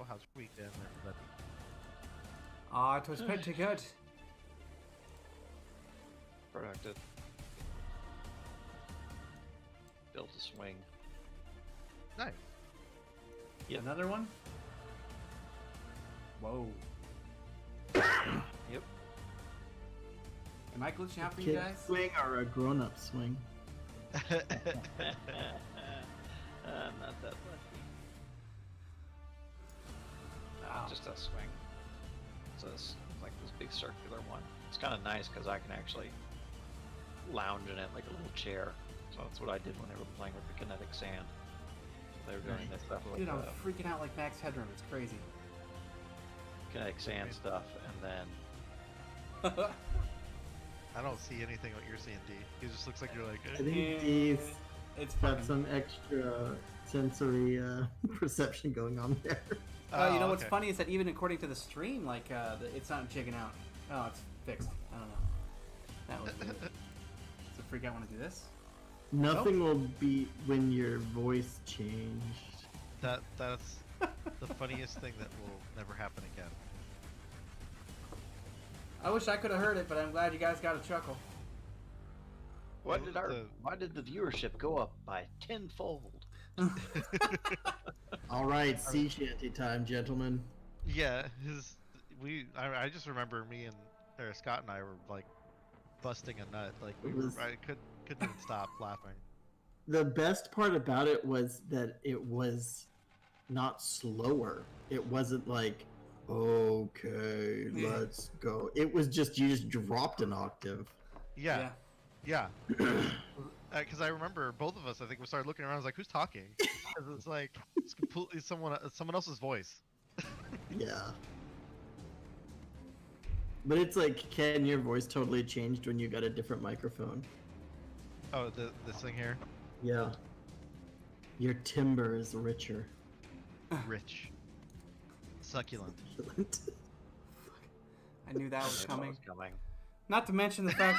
Hello, how's your weekend, everybody? It was pretty good. Productive. Built a swing. Nice. Yep. Another one? Whoa. Yep. Am I glitching out for you Kid guys? swing or a grown-up swing? I'm not that lucky. Wow. Just a swing. So it's like this big circular one. It's kind of nice because I can actually lounge in it like a little chair. So that's what I did when they were playing with the kinetic sand. They were doing this stuff with Dude, I was freaking out like Max Headroom. It's crazy. kinetic sand stuff, and then I don't see anything what you're seeing, D. It just looks like you're like. I think D's It's got fucking... some extra sensory perception going on there. you know what's okay. funny is that even according to the stream, like, it's not jigging out. Oh, it's fixed. I don't know. That was weird. Does it freak out when I do this? Nothing will beat when your voice changed. That's the funniest thing that will never happen again. I wish I could have heard it, but I'm glad you guys got a chuckle. why The- did the viewership go up by tenfold? All right, sea shanty time, gentlemen. Yeah, I just remember me and Scott and I were like busting a nut. Like I couldn't even stop laughing. The best part about it was that it was not slower. It wasn't like, okay, let's go. It was just, you just dropped an octave. Yeah. Because I remember both of us, I think, we started looking around. I was like, "Who's talking?" 'Cause it's like it's completely someone else's voice. Yeah. But it's like, Ken, your voice totally changed when you got a different microphone. Oh, this thing here, Yeah. Your timbre is richer. rich, succulent. I knew that was I knew it coming. was coming. Not to mention the fact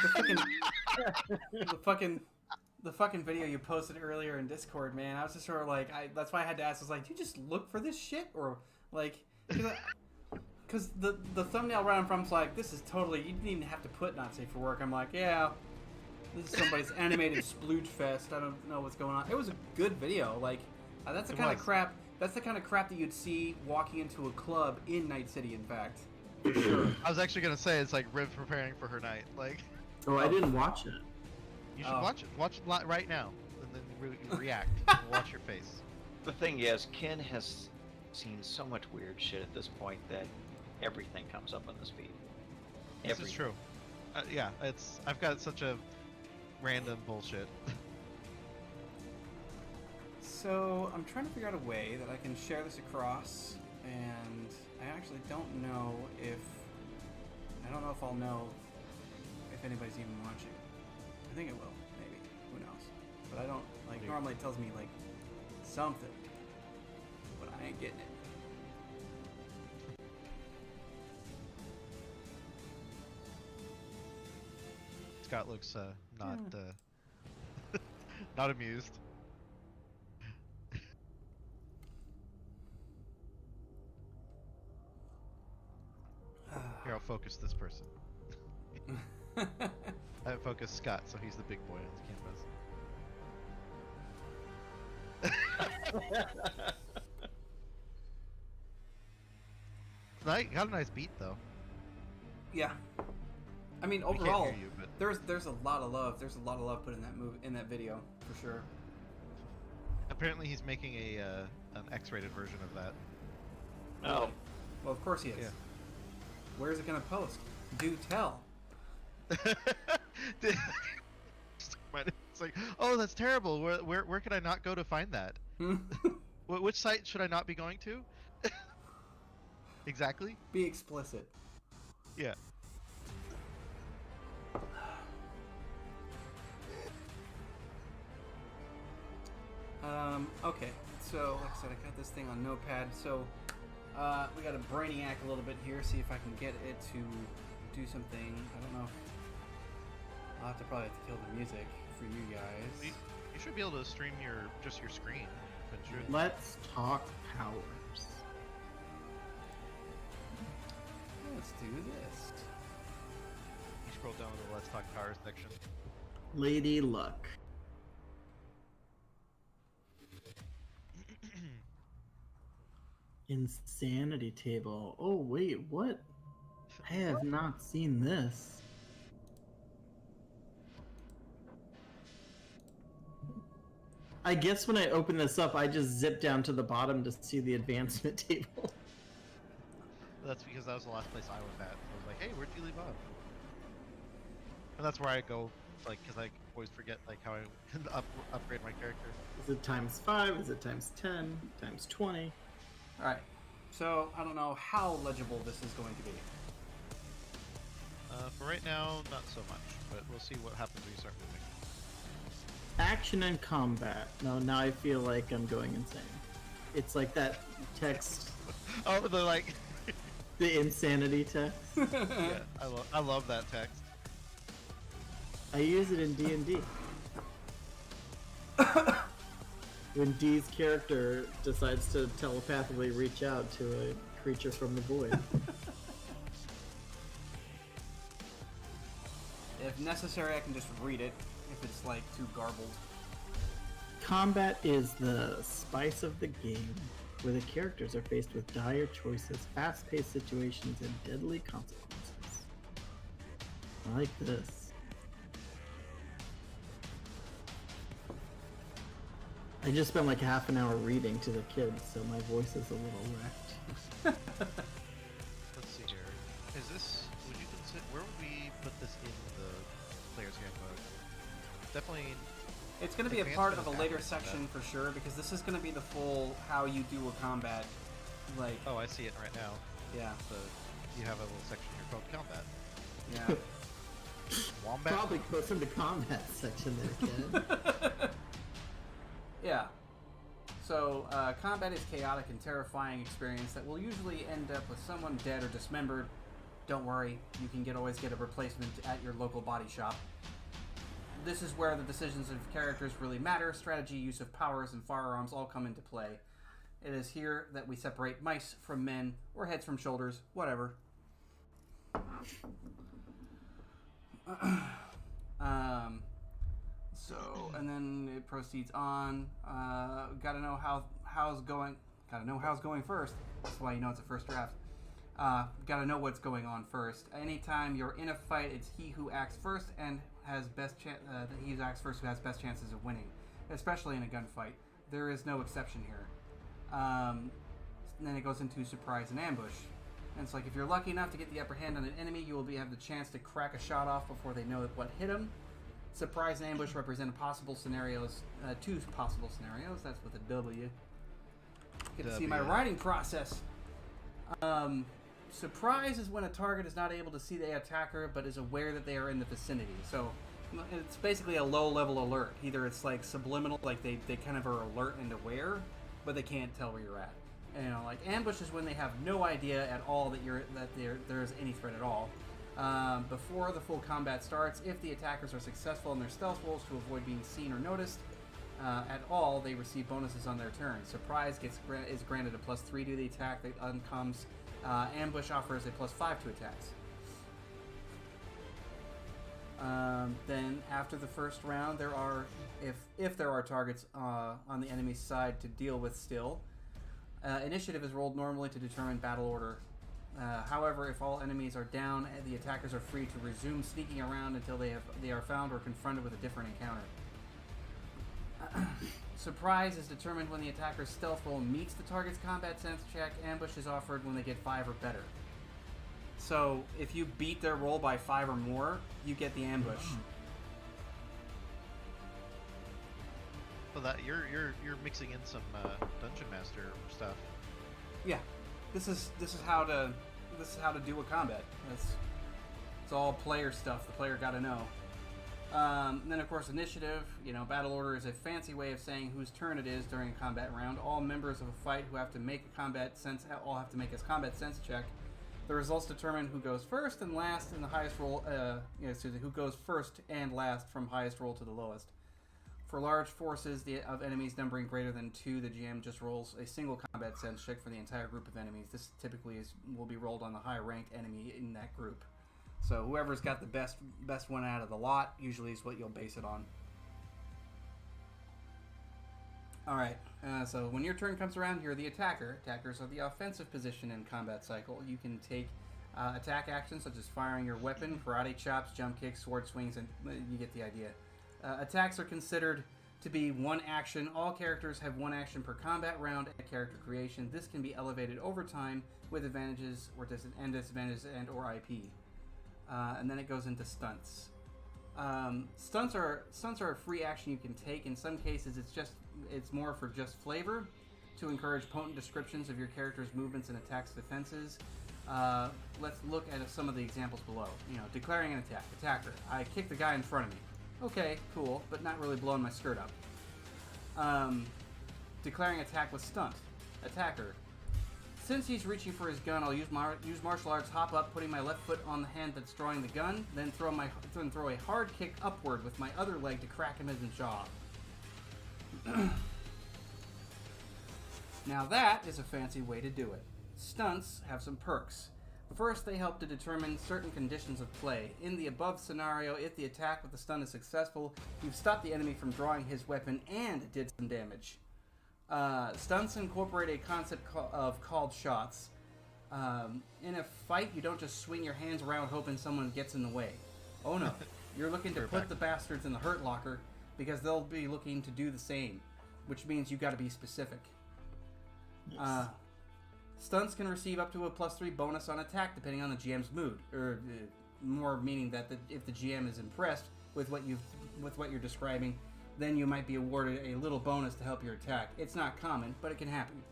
the fucking video you posted earlier in Discord, man. I was just sort of like, that's why I had to ask. I was like, do you just look for this shit, or like, because the thumbnail right in front's like, this is totally, you didn't even have to put not safe for work. I'm like, yeah, this is somebody's animated splooge fest. I don't know what's going on. It was a good video. Like, that's the kind of crap. That's the kind of crap that you'd see walking into a club in Night City. In fact, for sure. I was actually gonna say it's like Riv preparing for her night. Like, Oh, I didn't watch it. you should Oh. watch it. Watch it right now, and then react. And watch your face. The thing is, Ken has seen so much weird shit at this point that everything comes up on the feed. This is true. Yeah, I've got such a random bullshit. So I'm trying to figure out a way that I can share this across, and I actually don't know if I'll know if anybody's even watching. I think it will, maybe. Who knows? But I don't like. Normally it tells me like something, but I ain't getting it. Scott looks not not amused. Here, I'll focus this person. I focus Scott, so he's the big boy on the canvas. Got a nice beat though. Yeah. I mean, We can't overall, hear you, but there's a lot of love. There's a lot of love put in that video for sure. apparently he's making an X-rated version of that. No. Well, of course he is. Yeah. Where's it gonna post? Do tell. It's like, oh, that's terrible. Where could I not go to find that? Which site should I not be going to? Exactly. Be explicit. Yeah. Okay, so like I said, I got this thing on Notepad, so we got to brainiac a little bit here, see if I can get it to do something. I don't know. I'll probably have to kill the music for you guys. You should be able to stream your screen. Couldn't you? Let's talk powers. do this. You scroll down to the Let's Talk Cars section. Lady Luck. Insanity table. Oh wait, what? I have not seen this. I guess when I open this up, I just zip down to the bottom to see the advancement table. That's because that was the last place I was at. I was like, hey, where'd you leave off? And that's where I go, like, because I always forget, like, how I upgrade my character. Is it ×5? Is it ×10? ×20? Alright, so I don't know how legible this is going to be. For right now, not so much, but we'll see what happens when you start moving. Action and combat. No, now I feel like I'm going insane. It's like that text, Oh, the like, the insanity text. yeah, I love that text. I use it in D&D. When D's character decides to telepathically reach out to a creature from the void. If necessary, I can just read it if it's like too garbled. Combat is the spice of the game, where the characters are faced with dire choices, fast-paced situations, and deadly consequences. I like this. I just spent like half an hour reading to the kids, so my voice is a little wrecked. Let's see here. Is this? Would you consider? Where would we put this in the player's handbook? Definitely. It's going to be a part of a later section for sure, because this is going to be the full how you do a combat. Like, Oh, I see it right now. yeah, So you have a little section here called combat. yeah. Wombat. Probably goes from the combat section there, kid. Yeah. So, combat is chaotic and terrifying experience that will usually end up with someone dead or dismembered. Don't worry, you can always get a replacement at your local body shop. This is where the decisions of characters really matter. Strategy, use of powers, and firearms all come into play. It is here that we separate mice from men, or heads from shoulders, whatever. So, and then it proceeds on. Gotta know how's going. Gotta know how's going first. That's why you know it's a first draft. Gotta know what's going on first. Anytime you're in a fight, it's he who acts first and has best he who acts first who has best chances of winning, especially in a gunfight. There is no exception here. And then it goes into surprise and ambush. And it's like if you're lucky enough to get the upper hand on an enemy, you will have the chance to crack a shot off before they know what hit them. Surprise and ambush represent possible scenarios, two possible scenarios. That's with a W. Get to see my writing process. Surprise is when a target is not able to see the attacker but is aware that they are in the vicinity. So it's basically a low-level alert. Either it's like subliminal, like they kind of are alert and aware, but they can't tell where you're at. And, you know, like ambush is when they have no idea at all that there is any threat at all. Before the full combat starts, if the attackers are successful in their stealth rolls to avoid being seen or noticed at all, they receive bonuses on their turn. Surprise is granted a +3 to the attack that uncomes. Ambush offers a +5 to attacks. Then after the first round, there are, if there are targets on the enemy's side to deal with still, initiative is rolled normally to determine battle order. However, if all enemies are down, the attackers are free to resume sneaking around until they are found or confronted with a different encounter. Surprise is determined when the attacker's stealth roll meets the target's combat sense check. Ambush is offered when they get 5 or better. So if you beat their roll by 5 or more, you get the ambush. So that you're mixing in some Dungeon Master stuff. Yeah, this is how to do a combat. It's all player stuff. The player got to know. Then of course initiative, battle order is a fancy way of saying whose turn it is during a combat round. All members of a fight who have to make a combat sense combat sense check. The results determine who goes first and last in the highest roll. Who goes first and last from highest roll to the lowest. For large forces of enemies numbering greater than 2, the GM just rolls a single combat sense check for the entire group of enemies. This typically will be rolled on the high-ranked enemy in that group. So whoever's got the best one out of the lot usually is what you'll base it on. Alright, so when your turn comes around, you're the attacker. Attackers are the offensive position in combat cycle. You can take attack actions such as firing your weapon, karate chops, jump kicks, sword swings, and you get the idea. Attacks are considered to be one action. All characters have one action per combat round at character creation. This can be elevated over time with advantages or disadvantages and or IP. And then it goes into stunts. Stunts are a free action you can take. In some cases, it's more for just flavor, to encourage potent descriptions of your character's movements and attacks defenses. Let's look at some of the examples below. Declaring an attack. Attacker. I kick the guy in front of me. Okay, cool, but not really blowing my skirt up. Declaring attack with stunt. Attacker. Since he's reaching for his gun, I'll use martial arts, hop up, putting my left foot on the hand that's drawing the gun, then throw a hard kick upward with my other leg to crack him in the jaw. Now that is a fancy way to do it. Stunts have some perks. First, they help to determine certain conditions of play. In the above scenario, if the attack with the stun is successful, you've stopped the enemy from drawing his weapon and did some damage. Stunts incorporate a concept of called shots. In a fight, you don't just swing your hands around hoping someone gets in the way. Oh no, you're looking to put the bastards in the hurt locker because they'll be looking to do the same, which means you got to be specific. Yes. Stunts can receive up to a +3 bonus on attack depending on the GM's mood, or more meaning that if the GM is impressed with what you're describing, then you might be awarded a little bonus to help your attack. It's not common, but it can happen.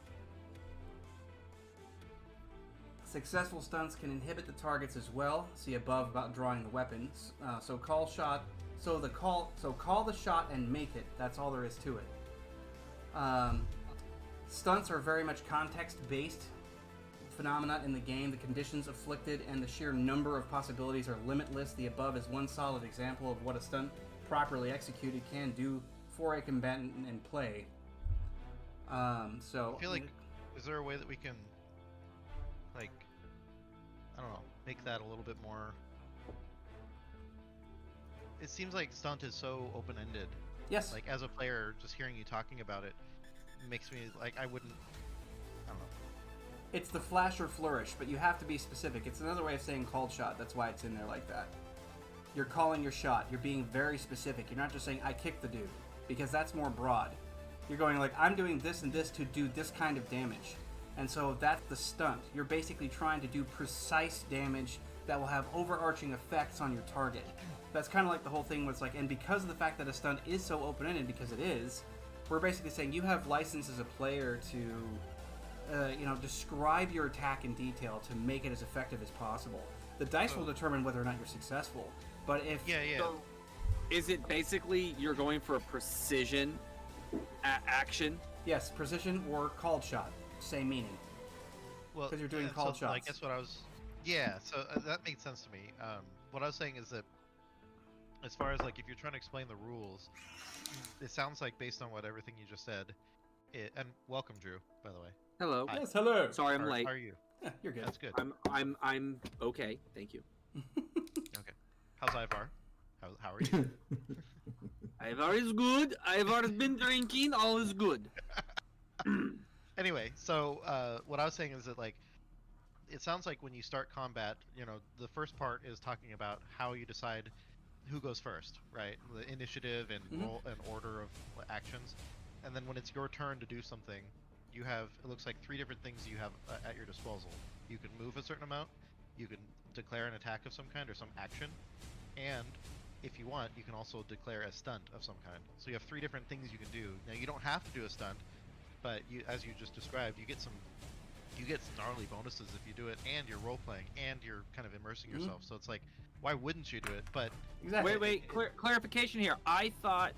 Successful stunts can inhibit the targets as well. See above about drawing the weapons. Call the shot and make it. That's all there is to it. Stunts are very much context-based phenomena in the game. The conditions afflicted and the sheer number of possibilities are limitless. The above is one solid example of what a stunt properly executed can do for a combatant in play. I feel like, is there a way that we can, like, I don't know, make that a little bit more... It seems like stunt is so open-ended. Yes. Like, as a player, just hearing you talking about it makes me, like, I don't know. It's the flash or flourish, but you have to be specific. It's another way of saying called shot. That's why it's in there like that. You're calling your shot. You're being very specific. You're not just saying, I kicked the dude, because that's more broad. You're going like, I'm doing this and this to do this kind of damage. And so that's the stunt. You're basically trying to do precise damage that will have overarching effects on your target. That's kind of like the whole thing was like, and because of the fact that a stunt is so open-ended, because it is, we're basically saying you have license as a player to, describe your attack in detail to make it as effective as possible. The dice will determine whether or not you're successful. But if So, is it basically you're going for a precision action? Yes, precision or called shot, same meaning. Well, because you're doing called shots. I guess what I was, so that made sense to me. What I was saying is that, as far as like if you're trying to explain the rules, it sounds like based on what everything you just said, and welcome, Drew, by the way. Hello. Hi. Yes, hello. Sorry, I'm late. How are you? You're good. That's good. I'm okay. Thank you. Okay. How's Ivar? How are you? Ivar is good. Ivar's been drinking. All is good. Anyway, so what I was saying is that, like, it sounds like when you start combat, the first part is talking about how you decide who goes first, right? The initiative and role and order of actions. And then when it's your turn to do something, you have, it looks like 3 different things you have at your disposal. You can move a certain amount, you can declare an attack of some kind or some action, and if you want, you can also declare a stunt of some kind. So you have 3 different things you can do. Now you don't have to do a stunt, but as you just described, you get some gnarly bonuses if you do it, and you're role playing, and you're kind of immersing yourself. So it's like, why wouldn't you do it? But Exactly. Wait. Clarification here. I thought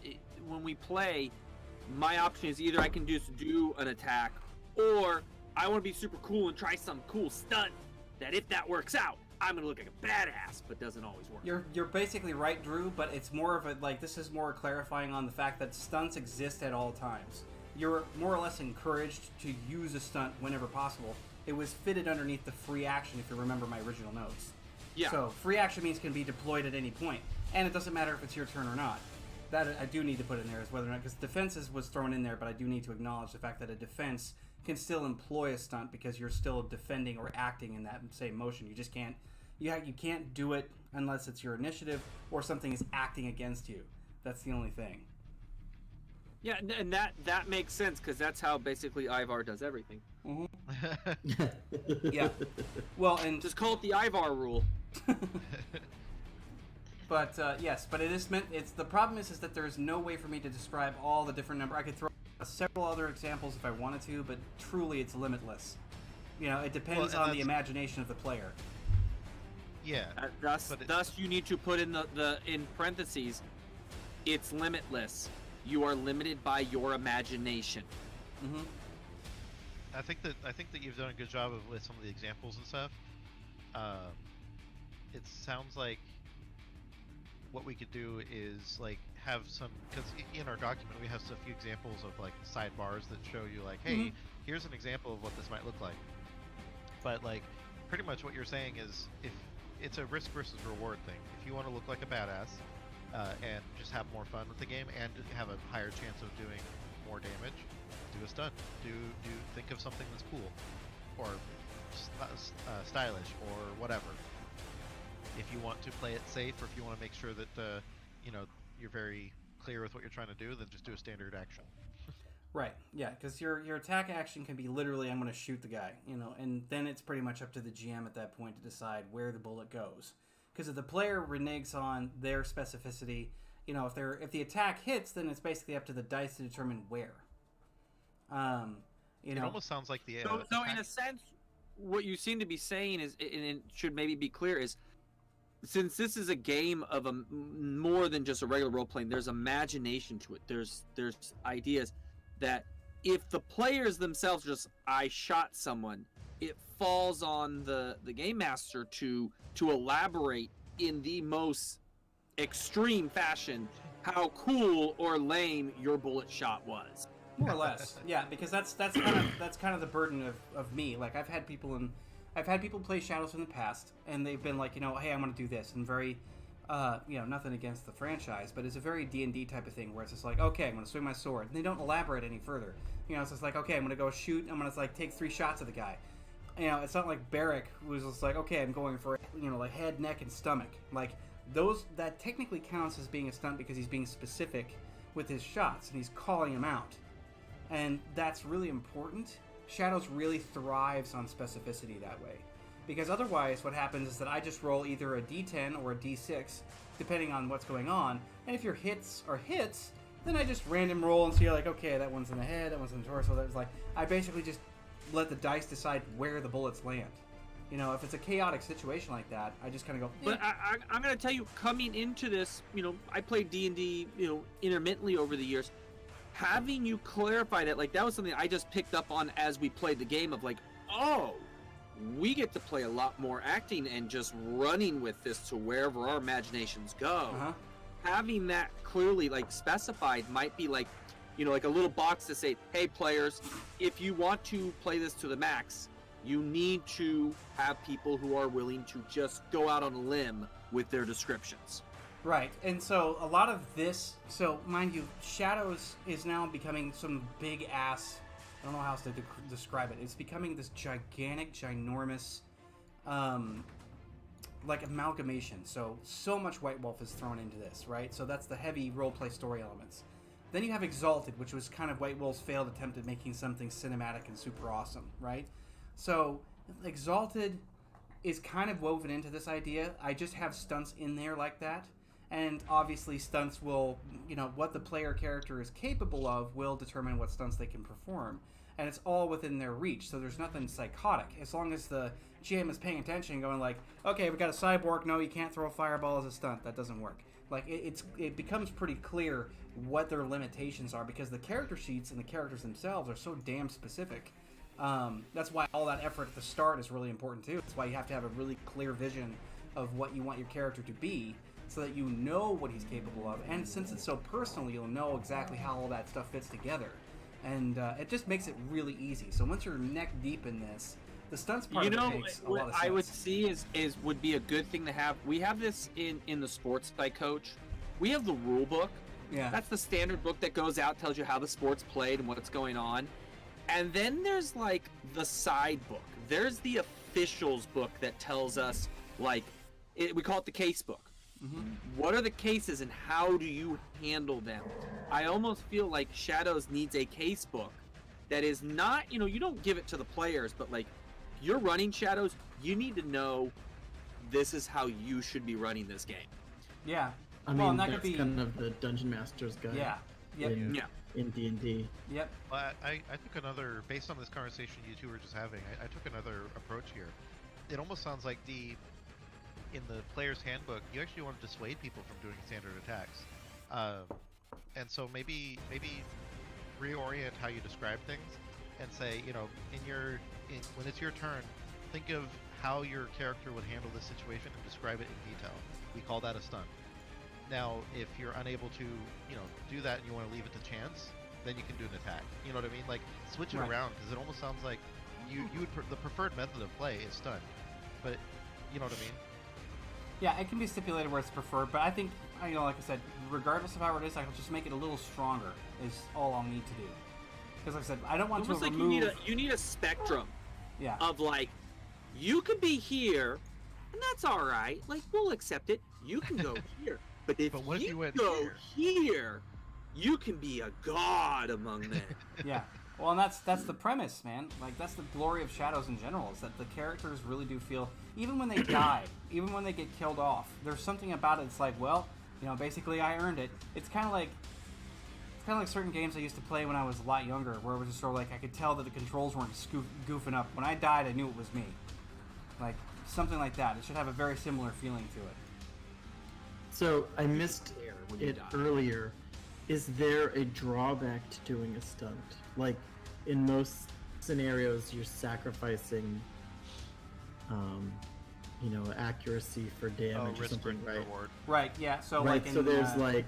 when we play, my option is either I can just do an attack, or I want to be super cool and try some cool stunt that if that works out, I'm gonna look like a badass, but doesn't always work. You're basically right, Drew, but it's more of a, like, this is more clarifying on the fact that stunts exist at all times. You're more or less encouraged to use a stunt whenever possible. It was fitted underneath the free action, if you remember my original notes. Yeah. So free action means can be deployed at any point, and it doesn't matter if it's your turn or not. That I do need to put in there, is whether or not, because defenses was thrown in there, but I do need to acknowledge the fact that a defense can still employ a stunt because you're still defending or acting in that same motion. You just can't, you can't do it unless it's your initiative or something is acting against you. That's the only thing. Yeah, and that makes sense because that's how basically Ivar does everything. Mm-hmm. Yeah. Well, and Just call it the Ivar rule. But yes, but it is meant. It's the problem is that there's no way for me to describe all the different number. I could throw several other examples if I wanted to, but truly it's limitless. You know, it depends on the imagination of the player. Yeah. Thus, you need to put in the in parentheses, it's limitless. You are limited by your imagination. Mm-hmm. I think that you've done a good job with some of the examples and stuff. It sounds like what we could do is like have some, because in our document we have a few examples of like sidebars that show you like, hey, here's an example of what this might look like. But like pretty much what you're saying is, if it's a risk versus reward thing, if you want to look like a badass and just have more fun with the game and have a higher chance of doing more damage, do a stunt. Do think of something that's cool or stylish or whatever. If you want to play it safe, or if you want to make sure that you're very clear with what you're trying to do, then just do a standard action. Right. Yeah, because your attack action can be literally, I'm going to shoot the guy, and then it's pretty much up to the GM at that point to decide where the bullet goes. Because if the player reneges on their specificity, if the attack hits, then it's basically up to the dice to determine where. It almost sounds like the. So in a sense, what you seem to be saying is, and it should maybe be clear, is since this is a game of more than just a regular role playing, there's imagination to it. There's ideas that if the players themselves just I shot someone, it falls on the game master to elaborate in the most extreme fashion how cool or lame your bullet shot was. More or less, yeah, because that's kind of the burden of me. Like I've had people play Shadows in the past, and they've been like, hey, I'm going to do this, and very, nothing against the franchise, but it's a very D&D type of thing where it's just like, okay, I'm going to swing my sword, and they don't elaborate any further. It's just like, okay, I'm going to go shoot, I'm going to like take 3 shots at the guy. It's not like Barrick was just like, okay, I'm going for like head, neck, and stomach. Like that technically counts as being a stunt because he's being specific with his shots and he's calling them out. And that's really important. Shadows really thrives on specificity that way. Because otherwise what happens is that I just roll either a d10 or a d6, depending on what's going on. And if your hits are hits, then I just random roll and see like, okay, that one's in the head, that one's in the torso. That was like, I basically just let the dice decide where the bullets land. If it's a chaotic situation like that, I just kind of go. But I'm going to tell you, coming into this, I played D&D, intermittently over the years. Having you clarify that, like, that was something I just picked up on as we played the game of like, oh, we get to play a lot more acting and just running with this to wherever our imaginations go. Uh-huh. Having that clearly like specified might be like, like a little box to say, hey players, if you want to play this to the max, you need to have people who are willing to just go out on a limb with their descriptions. Right, and so a lot of this, so mind you, Shadows is now becoming some big ass, I don't know how else to describe it, it's becoming this gigantic, ginormous, like amalgamation, so much White Wolf is thrown into this, right? So that's the heavy roleplay story elements. Then you have Exalted, which was kind of White Wolf's failed attempt at making something cinematic and super awesome, right? So Exalted is kind of woven into this idea. I just have stunts in there like that. And obviously stunts will, what the player character is capable of will determine what stunts they can perform. And it's all within their reach, so there's nothing psychotic. As long as the GM is paying attention and going like, okay, we got a cyborg, no, you can't throw a fireball as a stunt, that doesn't work. Like, it becomes pretty clear what their limitations are because the character sheets and the characters themselves are so damn specific That's why all that effort at the start is really important too. That's why you have to have a really clear vision of what you want your character to be, so that you know what he's capable of. And since it's so personal, you'll know exactly how all that stuff fits together. And it just makes it really easy. So once you're neck deep in this, the stunts part of it makes a lot of sense. I would see is would be a good thing to have. We have this in the sports I coach. We have the rule book. Yeah. That's the standard book that goes out, tells you how the sport's played and what's going on. And then there's like the side book. There's the officials book that tells us, like, we call it the case book. Mm-hmm. What are the cases and how do you handle them? I almost feel like Shadows needs a case book that is not, you don't give it to the players, but like, you're running Shadows, you need to know this is how you should be running this game. Yeah. I mean, that's kind of the Dungeon Master's guide. Yeah. Yep. In D&D. Yep. Well, I took another, based on this conversation you two were just having, I took another approach here. It almost sounds like in the player's handbook, you actually want to dissuade people from doing standard attacks. And so maybe reorient how you describe things and say, when it's your turn, think of how your character would handle this situation and describe it in detail. We call that a stunt. Now, if you're unable to, do that and you want to leave it to chance, then you can do an attack. You know what I mean? Like, switch it around, because it almost sounds like the preferred method of play is stun. But, you know what I mean? Yeah, it can be stipulated where it's preferred, but I think, like I said, regardless of how it is, I'll just make it a little stronger is all I'll need to do. Because like I said, I don't want almost to like remove... you need a spectrum Yeah. of like, you could be here, and that's all right. Like, we'll accept it. You can go here. But if what if you went go here, you can be a god among men. Yeah. Well, and that's the premise, man. Like, that's the glory of Shadows in general, is that the characters really do feel, even when they die, even when they get killed off, there's something about it that's like, well, basically I earned it. It's kind of like certain games I used to play when I was a lot younger, where it was just sort of like I could tell that the controls weren't goofing up. When I died, I knew it was me. Like, something like that. It should have a very similar feeling to it. So, I missed it earlier. Is there a drawback to doing a stunt? Like, in most scenarios, you're sacrificing, accuracy for damage or something, right? Reward. Right, yeah. So, right, like so in, there's like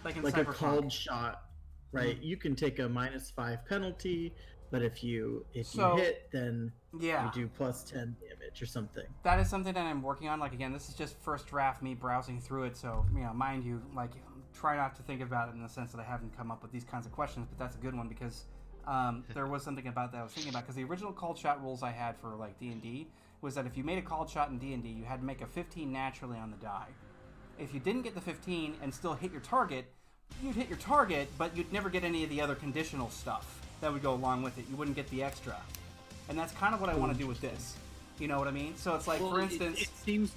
in a Cyberpunk. called shot, right? You can take a -5 penalty, but if you So, hit, then Yeah. you do +10 damage or something. That is something that I'm working on. Like, again, this is just first draft, me browsing through it. So, mind you, like, try not to think about it in the sense that I haven't come up with these kinds of questions, but that's a good one because there was something about that I was thinking about. Because the original called shot rules I had for, like, D&D was that if you made a called shot in D&D, you had to make a 15 naturally on the die. If you didn't get the 15 and still hit your target, you'd hit your target, but you'd never get any of the other conditional stuff that would go along with it. You wouldn't get the extra. And that's kind of what I want to do with this. You know what I mean? So it's like, for instance... It seems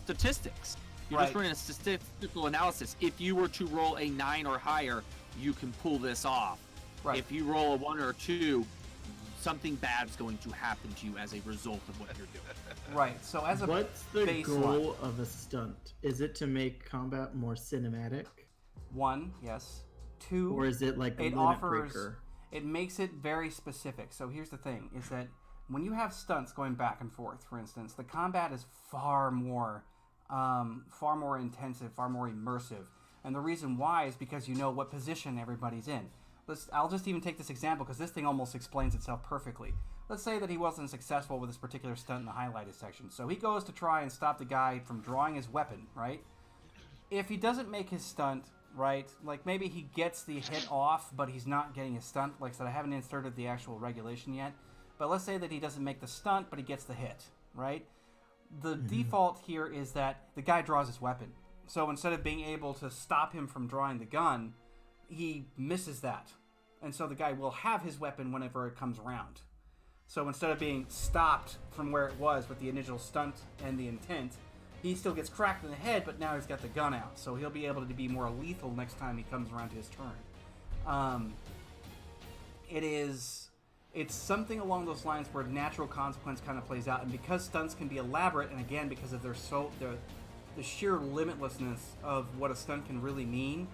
statistics. You're just running a statistical analysis. If you were to roll a 9 or higher, you can pull this off. Right. If you roll a 1 or 2, something bad's going to happen to you as a result of what you're doing. Right. So as a What's the baseline, goal of a stunt? Is it to make combat more cinematic? 1, yes. 2, Or is it like a it limit offers... breaker? It makes it very specific. So here's the thing, is that when you have stunts going back and forth, for instance, the combat is far more intensive, far more immersive. And the reason why is because you know what position everybody's in. I'll just even take this example because this thing almost explains itself perfectly. Let's say that he wasn't successful with this particular stunt in the highlighted section. So he goes to try and stop the guy from drawing his weapon, right? If he doesn't make his stunt, right, like maybe he gets the hit off, but he's not getting his stunt. Like I said, I haven't inserted the actual regulation yet. But let's say that he doesn't make the stunt, but he gets the hit, right? The default here is that the guy draws his weapon. So instead of being able to stop him from drawing the gun, he misses that. And so the guy will have his weapon whenever it comes around. So instead of being stopped from where it was with the initial stunt and the intent, he still gets cracked in the head, but now he's got the gun out. So he'll be able to be more lethal next time he comes around to his turn. It's something along those lines where natural consequence kind of plays out. And because stunts can be elaborate, and again, because of the sheer limitlessness of what a stunt can really mean,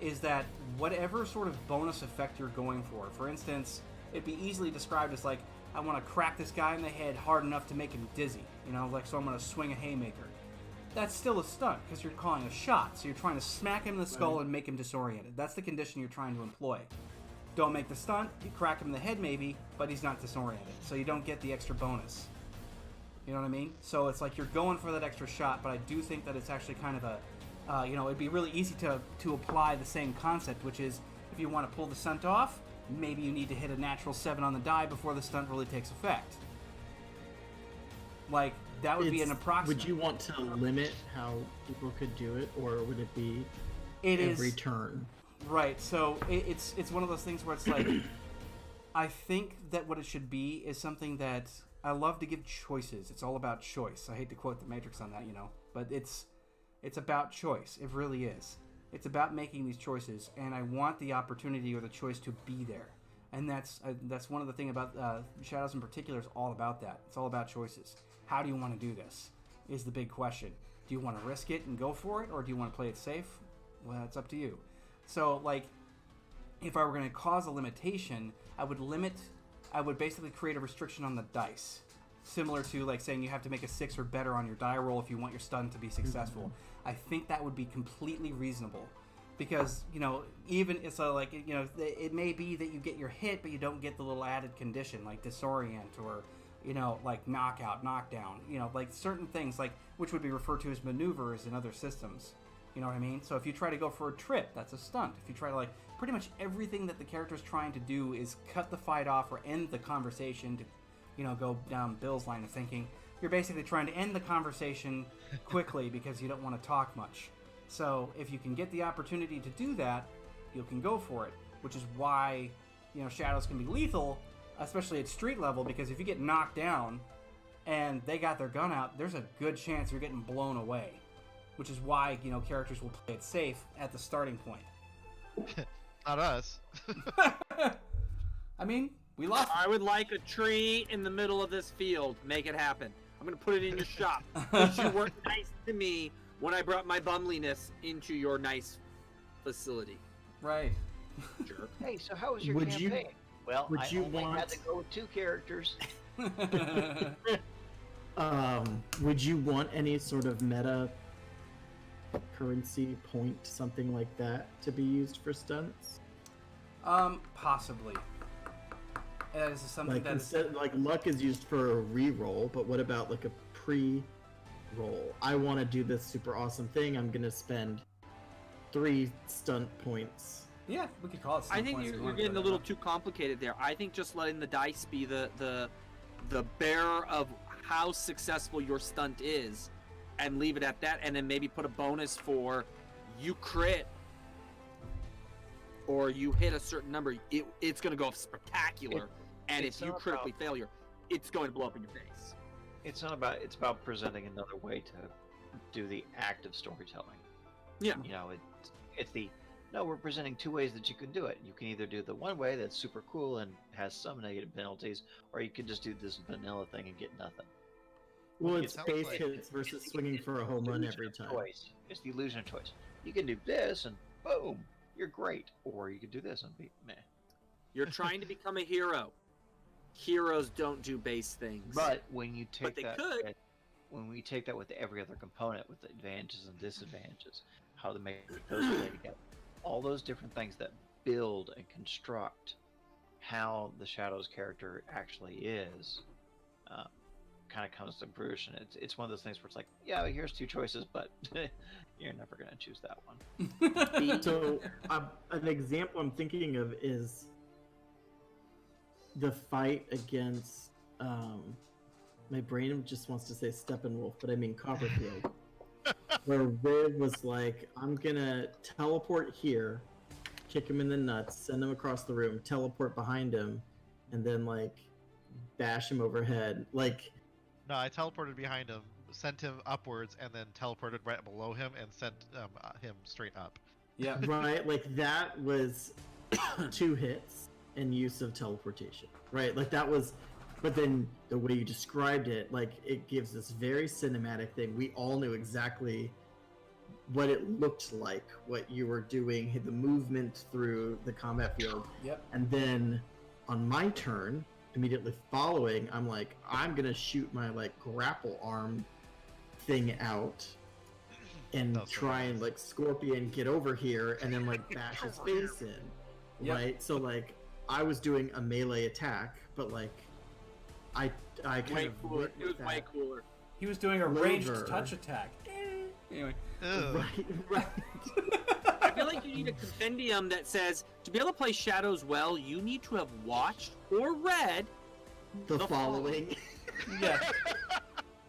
is that whatever sort of bonus effect you're going for instance, it'd be easily described as like, I want to crack this guy in the head hard enough to make him dizzy. You know, like, so I'm going to swing a haymaker. That's still a stunt because you're calling a shot. So you're trying to smack him in the skull and make him disoriented. That's the condition you're trying to employ. Don't make the stunt. You crack him in the head maybe, but he's not disoriented. So you don't get the extra bonus. You know what I mean? So it's like you're going for that extra shot, but I do think that it's actually kind of a, you know, it'd be really easy to apply the same concept, which is if you want to pull the stunt off, maybe you need to hit a natural 7 on the die before the stunt really takes effect. Like, that would be an approximate. Would you want to limit how people could do it, or would it be every turn? Right, so it's one of those things where it's like, I think that what it should be is something that I love to give choices. It's all about choice. I hate to quote the Matrix on that, you know, but it's about choice. It really is. It's about making these choices, and I want the opportunity or the choice to be there. And that's one of the things about Shadows in particular is all about that. It's all about choices. How do you want to do this is the big question. Do you want to risk it and go for it, or do you want to play it safe? Well, it's up to you. So, like, if I were going to cause a limitation, I would basically create a restriction on the dice. Similar to, like, saying you have to make a 6 or better on your die roll if you want your stun to be successful. Mm-hmm. I think that would be completely reasonable. Because, you know, even it's like, you know, it may be that you get your hit, but you don't get the little added condition, like disorient or, you know, like knockout, knockdown. You know, like certain things, like, which would be referred to as maneuvers in other systems. You know what I mean? So if you try to go for a trip, that's a stunt. If you try to, like, pretty much everything that the character's trying to do is cut the fight off or end the conversation to, you know, go down Bill's line of thinking. You're basically trying to end the conversation quickly because you don't want to talk much. So if you can get the opportunity to do that, you can go for it, which is why, you know, Shadows can be lethal, especially at street level, because if you get knocked down and they got their gun out, there's a good chance you're getting blown away. Which is why, you know, characters will play it safe at the starting point. Not us. I mean, we lost. I would like a tree in the middle of this field. Make it happen. I'm going to put it in your shop. Because you weren't nice to me when I brought my bumliness into your nice facility. Right. Sure. Hey, so how was your Would campaign? Well, would I you only want- had to go with 2 characters. Would you want any sort of meta currency point, something like that, to be used for stunts? Possibly. That is something Like, that is... instead, like, luck is used for a re-roll, but what about like a pre-roll? I want to do this super awesome thing. I'm gonna spend 3 stunt points. Yeah, we could call it. I think you're getting a little too complicated there. I think just letting the dice be the bearer of how successful your stunt is, and leave it at that, and then maybe put a bonus for you crit or you hit a certain number. It's going to go off spectacular, and if you critically fail, it's going to blow up in your face. It's about presenting another way to do the act of storytelling. Yeah. You know, we're presenting 2 ways that you can do it. You can either do the one way that's super cool and has some negative penalties, or you can just do this vanilla thing and get nothing. Well, it's sounds base like- hits versus swinging for a home run every time. Choice. It's the illusion of choice. You can do this and boom, you're great. Or you can do this and be meh. You're trying to become a hero. Heroes don't do base things. But when you take they that, could. when we take that with every other component, with the advantages and disadvantages, how to make those play together, all those different things that build and construct how the Shadows character actually is, kind of comes to fruition. It's one of those things where it's like, yeah, here's 2 choices, but you're never going to choose that one. So, an example I'm thinking of is the fight against, my brain just wants to say Steppenwolf, but I mean Copperfield, where Viv was like, I'm gonna teleport here, kick him in the nuts, send him across the room, teleport behind him, and then, like, bash him overhead. Like, No, I teleported behind him, sent him upwards, and then teleported right below him and sent him straight up. Yeah. right? Like, that was 2 hits and use of teleportation, right? Like, that was, but then the way you described it, like, it gives this very cinematic thing. We all knew exactly what it looked like, what you were doing, the movement through the combat field, Yep. and then on my turn, immediately following, I'm like, I'm gonna shoot my like grapple arm thing out and That's so try nice. and like Scorpion get over here and then like bash his face in. Yep. Right? So like I was doing a melee attack, but like I kind Way of cooler. went It was with way that. cooler. He was doing a Rover. ranged touch attack. Anyway. Ew. Right. I feel like you need a compendium that says to be able to play Shadows well, you need to have watched or read The The following. Yeah.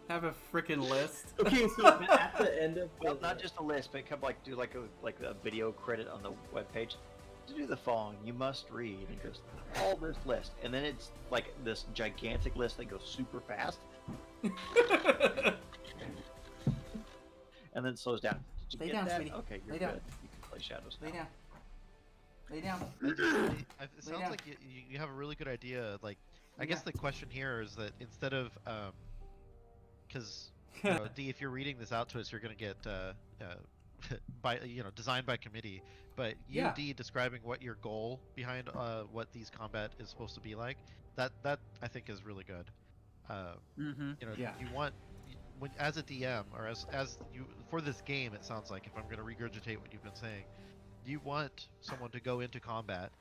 Have a freaking list. Okay, so at the end of Well, not just a list, but come like do like a video credit on the webpage. To do the following, you must read, and it goes all this list, and then it's like this gigantic list that goes super fast, and then slows down. Did you Lay get down, that? sweetie. Okay, you're Lay good. down. You can play Shadows now. Lay down. Lay down. It sounds down. like you have a really good idea. Like, I guess the question here is that instead of, because D, if you're reading this out to us, you're gonna get by designed by committee. But you, Yeah. D, describing what your goal behind what these combat is supposed to be like, that I think is really good. Mm-hmm. Yeah. You want when as a DM or as you for this game, it sounds like if I'm gonna regurgitate what you've been saying, you want someone to go into combat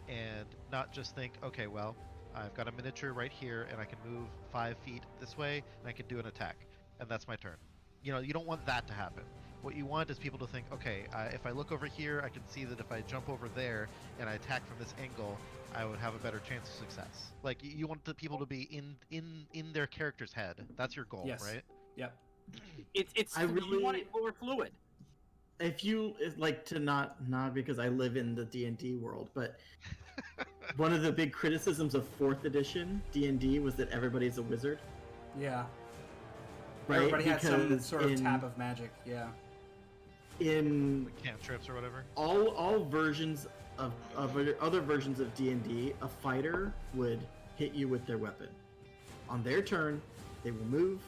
and not just think, okay, well, I've got a miniature right here and I can move 5 feet this way and I can do an attack and that's my turn. You don't want that to happen. What you want is people to think, okay, if I look over here, I can see that if I jump over there and I attack from this angle, I would have a better chance of success. Like you want the people to be in their character's head. That's your goal, Yes. right? Yep. It's I you really- want it more fluid. If you like to not because I live in the D&D world, but one of the big criticisms of 4th edition D&D was that everybody's a wizard, Yeah. right? Everybody had some Because sort of in, tap of magic. Yeah. in Like cantrips or whatever. all versions of other versions of D&D, a fighter would hit you with their weapon. On their turn, they will move,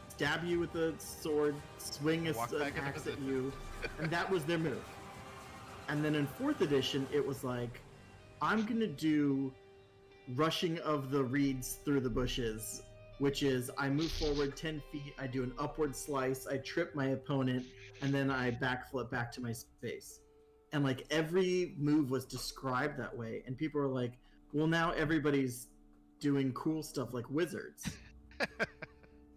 stab you with a sword, swing Walk an back into axe at position. you, and that was their move. And then in 4th edition, it was like, I'm gonna do rushing of the reeds through the bushes, which is I move forward 10 feet, I do an upward slice, I trip my opponent, and then I backflip back to my space. And like every move was described that way, and people were like, well, now everybody's doing cool stuff like wizards.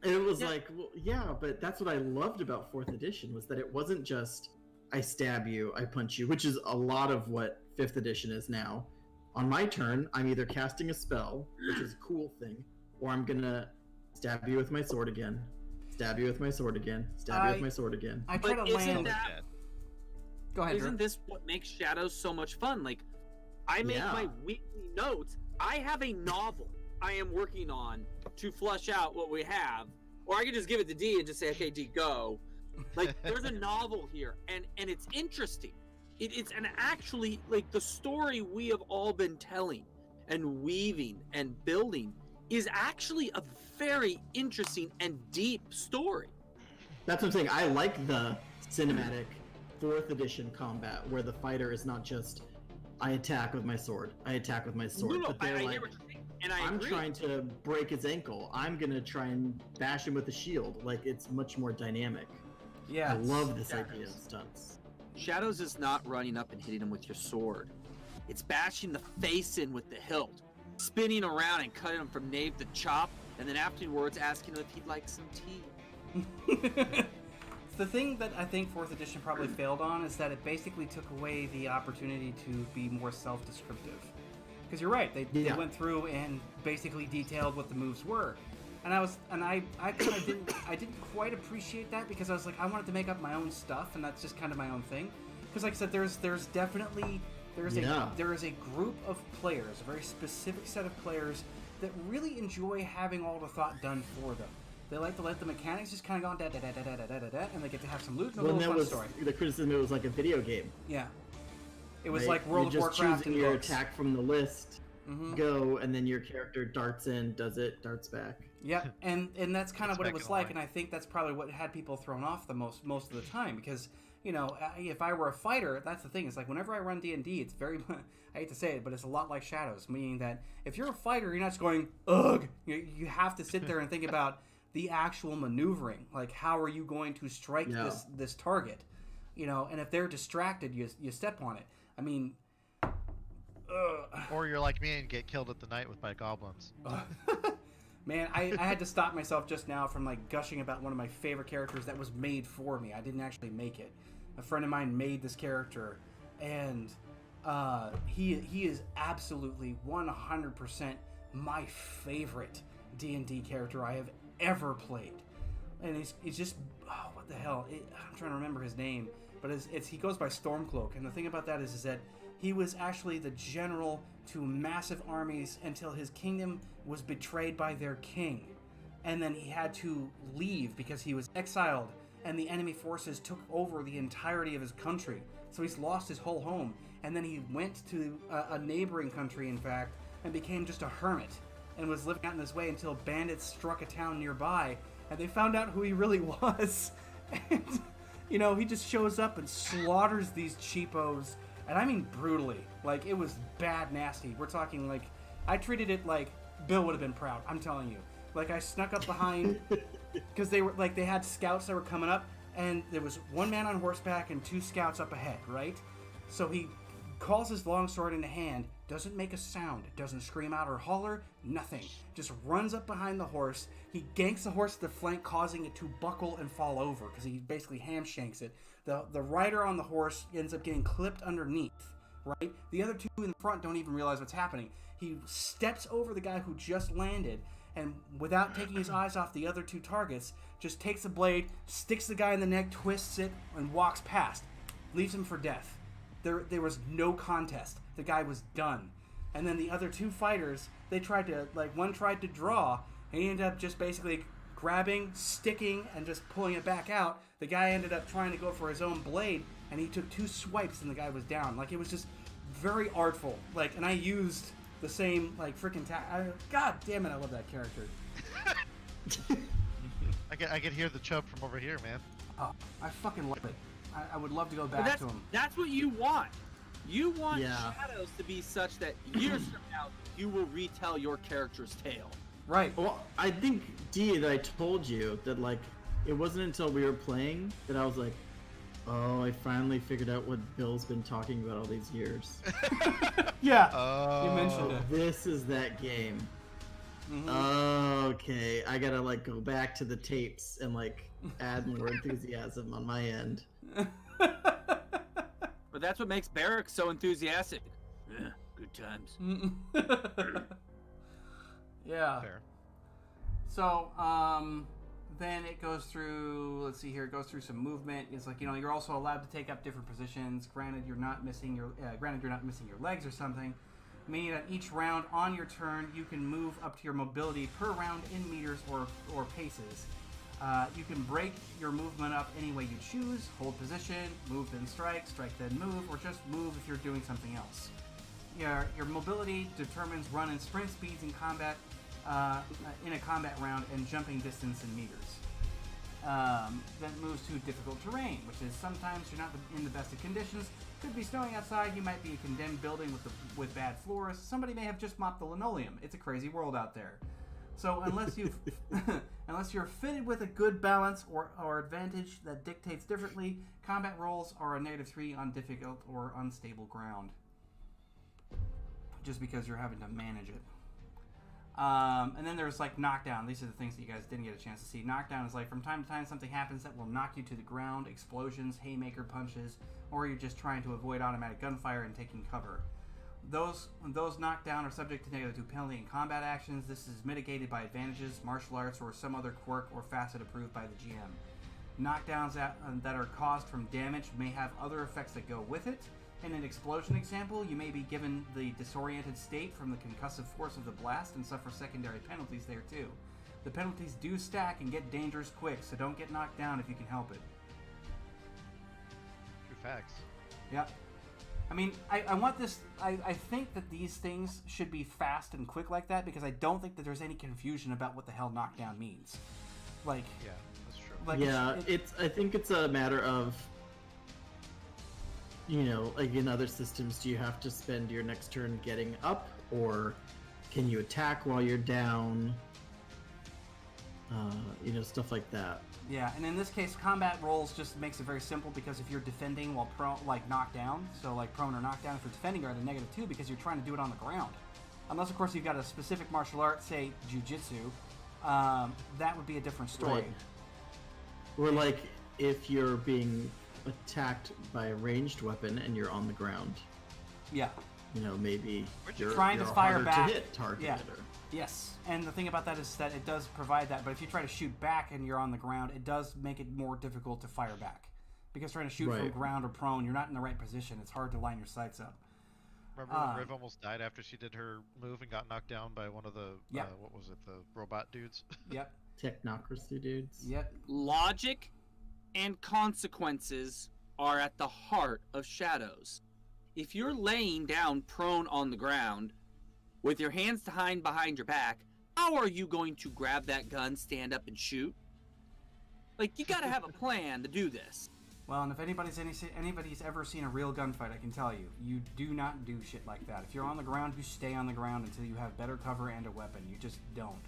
And it was like, well, yeah, but that's what I loved about 4th edition was that it wasn't just I stab you, I punch you, which is a lot of what 5th edition is now. On my turn, I'm either casting a spell, which is a cool thing, or I'm gonna stab you with my sword again, stab you with my sword again, stab you with my sword again. I try But to isn't land. that Go ahead, Drew. isn't this what makes Shadows so much fun? Like, I make Yeah. my weekly notes. I have a novel I am working on to flush out what we have, or I could just give it to D and just say, "Okay, D, go." Like, there's a novel here, and it's interesting. It's an actually like the story we have all been telling and weaving and building is actually a very interesting and deep story. That's what I'm saying. I like the cinematic 4th edition combat where the fighter is not just I attack with my sword, I attack with my sword, No, but they're I like, hear what you're saying, and I I'm agree. trying to break his ankle. I'm gonna try and bash him with a shield. Like it's much more dynamic. Yeah. I love this yeah. idea of stunts. Shadows is not running up and hitting him with your sword. It's bashing the face in with the hilt, spinning around and cutting him from nape to chop, and then afterwards asking him if he'd like some tea. The thing that I think 4th edition probably failed on is that it basically took away the opportunity to be more self-descriptive. Because you're right, they Yeah. went through and basically detailed what the moves were, and I kind of didn't quite appreciate that because I was like I wanted to make up my own stuff, and that's just kind of my own thing. Because like I said, there's definitely there is a group of players, a very specific set of players that really enjoy having all the thought done for them. They like to let the mechanics just kind of go da da da da da da da da, and they get to have some loot and a Well, little that fun was story. the criticism. It was like a video game. Yeah, it was right? like World of You're just Warcraft choosing and your books. attack from the list, Mhm. go, and then your character darts in, does it, darts back. Yep, and that's kind of what it was Second like, line. and I think that's probably what had people thrown off the most of the time, because if I were a fighter, that's the thing. It's like whenever I run D&D, it's very I hate to say it, but it's a lot like Shadows, meaning that if you're a fighter, you're not just going ugh. You have to sit there and think about the actual maneuvering, like how are you going to strike this target, and if they're distracted, you step on it. I mean, Or you're like me and get killed at the night with my goblins. Man, I had to stop myself just now from like gushing about one of my favorite characters that was made for me. I didn't actually make it. A friend of mine made this character, and he is absolutely 100% my favorite D&D character I have ever played. And he's just what the hell? I'm trying to remember his name, but he goes by Stormcloak. And the thing about that is that he was actually the general to massive armies until his kingdom was betrayed by their king. And then he had to leave because he was exiled, and the enemy forces took over the entirety of his country. So he's lost his whole home. And then he went to a neighboring country, in fact, and became just a hermit and was living out in this way until bandits struck a town nearby, and they found out who he really was. And, he just shows up and slaughters these cheapos. And I mean brutally. Like, it was bad nasty. We're talking like, I treated it like Bill would have been proud. I'm telling you. Like, I snuck up behind, because they had scouts that were coming up, and there was one man on horseback and 2 scouts up ahead, right? So he calls his longsword into hand, doesn't make a sound, doesn't scream out or holler, nothing. Just runs up behind the horse. He ganks the horse to the flank, causing it to buckle and fall over, because he basically hamshanks it. The rider on the horse ends up getting clipped underneath, right? The other 2 in front don't even realize what's happening. He steps over the guy who just landed, and without taking his eyes off the other 2 targets, just takes a blade, sticks the guy in the neck, twists it, and walks past. Leaves him for death. There was no contest. The guy was done. And then the other 2 fighters, one tried to draw, and he ended up just basically grabbing, sticking, and just pulling it back out. The guy ended up trying to go for his own blade, and he took 2 swipes, and the guy was down. Like, it was just very artful. Like, and I used the same, like, freaking God damn it, I love that character. I can hear the chub from over here, man. Oh, I fucking love it. I would love to go But back to him. that's what you want. You want Yeah. Shadows to be such that years from now you will retell your character's tale. Right. Well, I think, Dee, that I told you that, like, it wasn't until we were playing that I was like, oh, I finally figured out what Bill's been talking about all these years. Yeah. Oh. You mentioned it. This is that game. Mhm. Okay, I gotta, like, go back to the tapes and, like, add more enthusiasm on my end. But that's what makes Barrack so enthusiastic. Yeah, good times. Yeah. Fair. So, then it goes through, let's see here, it goes through some movement. It's like, you're also allowed to take up different positions. Granted, you're not missing your legs or something. Meaning that each round on your turn, you can move up to your mobility per round in meters or paces. You can break your movement up any way you choose, hold position, move then strike, strike then move, or just move if you're doing something else. Your mobility determines run and sprint speeds in combat, in a combat round, and jumping distance in meters. Then moves to difficult terrain, which is sometimes you're not in the best of conditions. Could be snowing outside, you might be a condemned building with bad floors. Somebody may have just mopped the linoleum. It's a crazy world out there. So unless you're fitted with a good balance or advantage that dictates differently, combat rolls are a -3 on difficult or unstable ground. Just because you're having to manage it. And then there's like knockdown. These are the things that you guys didn't get a chance to see. Knockdown is like from time to time something happens that will knock you to the ground, explosions, haymaker punches, or you're just trying to avoid automatic gunfire and taking cover. Those knockdown are subject to -2 penalty in combat actions. This is mitigated by advantages, martial arts, or some other quirk or facet approved by the GM. Knockdowns that are caused from damage may have other effects that go with it. In an explosion example, you may be given the disoriented state from the concussive force of the blast and suffer secondary penalties there too. The penalties do stack and get dangerous quick, so don't get knocked down if you can help it. True facts. Yep. I mean, I want this. I think that these things should be fast and quick like that because I don't think that there's any confusion about what the hell knockdown means. Like, Yeah, that's true. like Yeah, I think it's a matter of, you know, like in other systems, do you have to spend your next turn getting up, or can you attack while you're down? You know, stuff like that. yeah, and in this case, combat rolls just makes it very simple because if you're defending while prone, like knocked down, so like prone or knocked down, if you're defending, you're at a -2 because you're trying to do it on the ground. Unless, of course, you've got a specific martial art, say jujitsu, that would be a different story. Right. Or like if you're being attacked by a ranged weapon and you're on the ground, Yeah. you know, maybe you're trying to you're fire harder back. to hit target. Yeah. Or, Yes, and the thing about that is that it does provide that, but if you try to shoot back and you're on the ground, it does make it more difficult to fire back. Because trying to shoot from Right. ground or prone, you're not in the right position. It's hard to line your sights up. Remember when Riv almost died after she did her move and got knocked down by one of the Yeah. What was it, the robot dudes? Yep, technocracy dudes. yep. Logic and consequences are at the heart of Shadows. If you're laying down prone on the ground with your hands behind your back, how are you going to grab that gun, stand up, and shoot? Like, you gotta have a plan to do this. Well, and if anybody's ever seen a real gunfight, I can tell you, you do not do shit like that. If you're on the ground, you stay on the ground until you have better cover and a weapon. You just don't.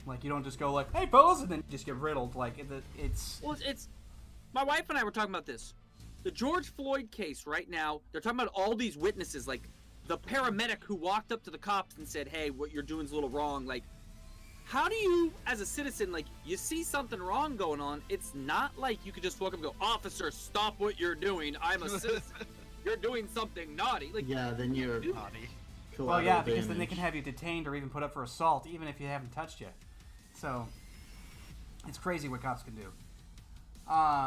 Like, you don't just go like, hey, fellas, and then just get riddled. Like, it's... Well, it's... My wife and I were talking about this. The George Floyd case right now, they're talking about all these witnesses, like, the paramedic who walked up to the cops and said, hey, what you're doing is a little wrong. Like, how do you, as a citizen, like, you see something wrong going on, it's not like you could just walk up and go, officer, stop what you're doing. I'm a citizen. You're doing something naughty. Like, Yeah, then you're Naughty. Well, yeah, collateral because then they can damage. have you detained or even put up for assault, even if you haven't touched you. So, it's crazy what cops can do.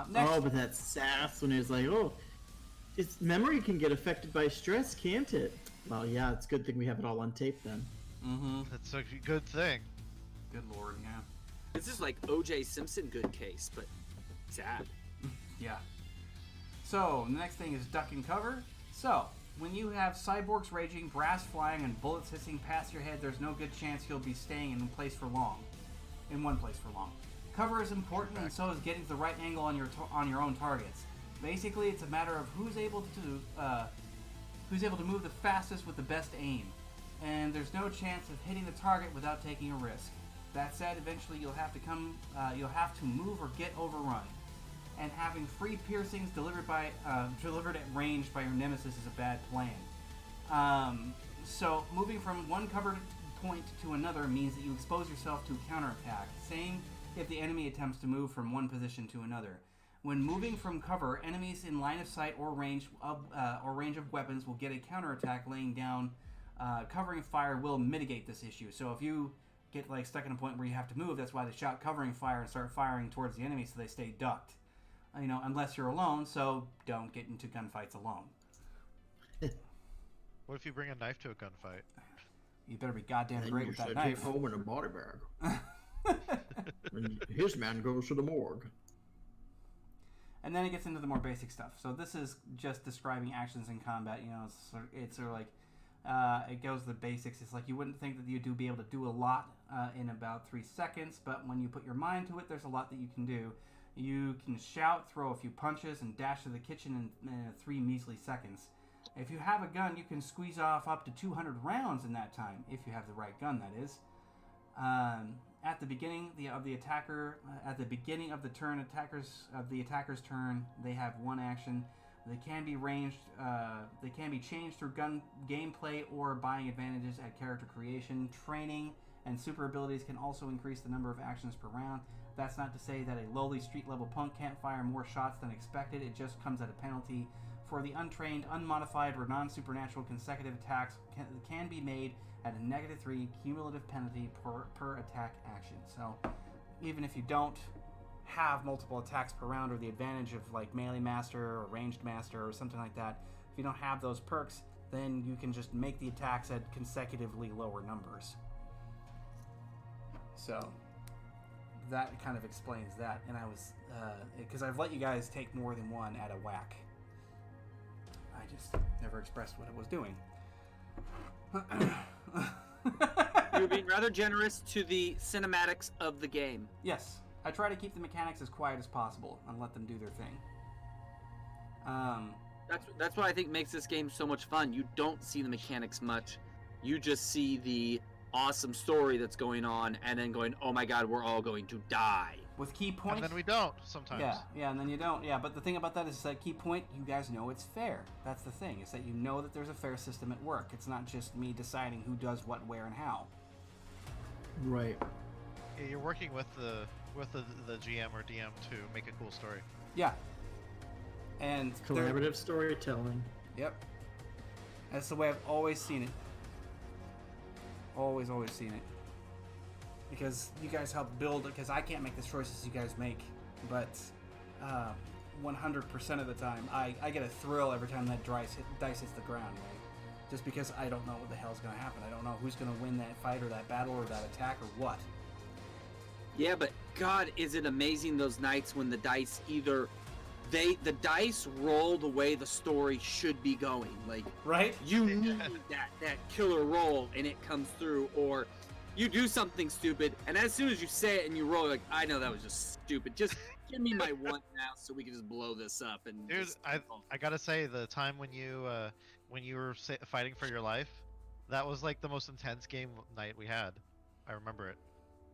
Next... Oh, but that sass when he was like, oh, its memory can get affected by stress, can't it? Well, yeah, it's a good thing we have it all on tape then. Mm-hmm. That's a good thing. Good lord, yeah. this is like O.J. Simpson good case, but sad. Yeah. So, the next thing is duck and cover. So, when you have cyborgs raging, brass flying, and bullets hissing past your head, there's no good chance you'll be staying in one place for long. Cover is important, and so is getting to the right angle on your own targets. Basically, it's a matter of who's able to move the fastest with the best aim, and there's no chance of hitting the target without taking a risk. That said, eventually you'll have to move or get overrun, and having free piercings delivered at range by your nemesis is a bad plan. So moving from one covered point to another means that you expose yourself to a counterattack. Same if the enemy attempts to move from one position to another. When moving from cover, enemies in line of sight or range of weapons will get a counterattack. Laying down covering fire will mitigate this issue. So if you get like stuck in a point where you have to move, that's why they shout covering fire and start firing towards the enemy so they stay ducked. You know, unless you're alone, so don't get into gunfights alone. What if you bring a knife to a gunfight? You better be goddamn And great you with that should knife. take home in a body bag. And his man goes to the morgue. And then it gets into the more basic stuff. So this is just describing actions in combat. You know, it's sort of like it goes to the basics. It's like you wouldn't think that you'd be able to do a lot in about 3 seconds, but when you put your mind to it, there's a lot that you can do. You can shout, throw a few punches, and dash to the kitchen in 3 measly seconds. If you have a gun, you can squeeze off up to 200 rounds in that time, if you have the right gun, that is. At the beginning of the attacker's turn, they have one action. They can be ranged. They can be changed through gun gameplay or buying advantages at character creation. Training and super abilities can also increase the number of actions per round. That's not to say that a lowly street level punk can't fire more shots than expected. It just comes at a penalty. For the untrained, unmodified, or non-supernatural, consecutive attacks can be made at a -3 cumulative penalty per attack action. So even if you don't have multiple attacks per round or the advantage of like melee master or ranged master or something like that, if you don't have those perks, then you can just make the attacks at consecutively lower numbers. So that kind of explains that. And I was because I've let you guys take more than one at a whack. I just never expressed what it was doing. You're being rather generous to the cinematics of the game. Yes, I try to keep the mechanics as quiet as possible and let them do their thing. That's what I think makes this game so much fun. You don't see the mechanics much. You just see the awesome story that's going on, and then going, oh my god, we're all going to die. With key points. And then we don't sometimes. Yeah, and then you don't. Yeah, but the thing about that is that key point, you guys know it's fair. That's the thing, is that you know that there's a fair system at work. It's not just me deciding who does what, where, and how. Right. Yeah, you're working with the GM or DM to make a cool story. Yeah. And Collaborative storytelling. Yep. That's the way I've always seen it. Always seen it. Because you guys help build it, because I can't make the choices you guys make, but 100% of the time, I get a thrill every time that dice hits the ground, right? Just because I don't know what the hell's going to happen. I don't know who's going to win that fight or that battle or that attack or what. Yeah, but God, is it amazing those nights when the dice either... the dice roll the way the story should be going. Like, right? You need that killer roll and it comes through, or you do something stupid and as soon as you say it and you roll, you're like, I know that was just stupid. Just give me my one now so we can just blow this up. And dude, I gotta say, the time when you were fighting for your life, that was like the most intense game night we had. I remember it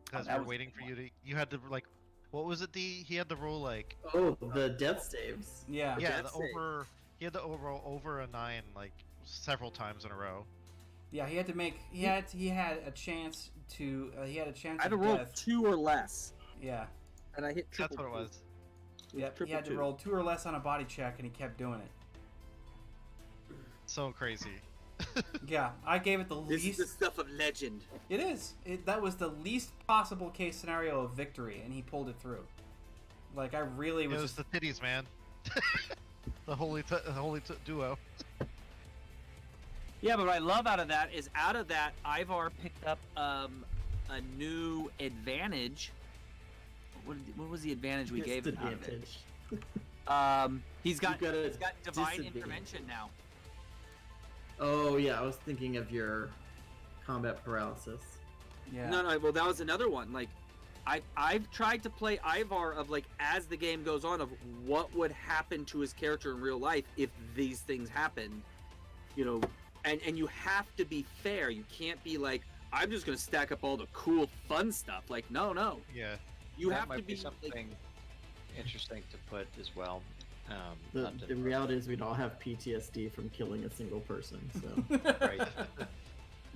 because we were waiting for you to. You had to like. What was it? He had to roll like. Oh, the death saves. Yeah. Yeah, he had to roll over a 9 like several times in a row. Yeah, he had to make. He had a chance to. He had a chance. I had to roll 2 or less. Yeah. And I hit triple. That's what it was. Yep. He had to roll 2 or less on a body check, and he kept doing it. So crazy. Yeah, I gave it the This least. is the stuff of legend. It is. That was the least possible case scenario of victory, and he pulled it through. Like, I really was. It was the titties, man. The holy duo. Yeah, but what I love out of that is Ivar picked up a new advantage. What was the advantage we gave him out of it? He's got divine intervention now. Oh yeah, I was thinking of your combat paralysis. Yeah. No, well that was another one. Like, I've tried to play Ivar of like as the game goes on of what would happen to his character in real life if these things happened, you know, and you have to be fair. You can't be like, I'm just gonna stack up all the cool fun stuff. Like, no. Yeah. You that have might to be something like, interesting to put as well. The reality is we'd all have PTSD from killing a single person. So Right.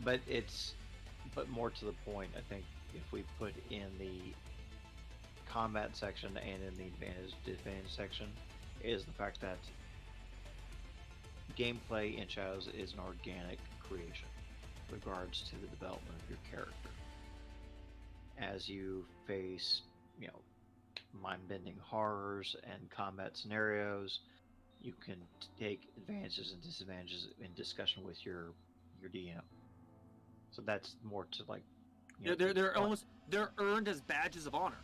But more to the point, I think if we put in the combat section and in the disadvantage section, is the fact that gameplay in Shadows is an organic creation with regards to the development of your character. As you face, mind-bending horrors and combat scenarios, you can take advantages and disadvantages in discussion with your DM. So that's more to like. they're earned as badges of honor.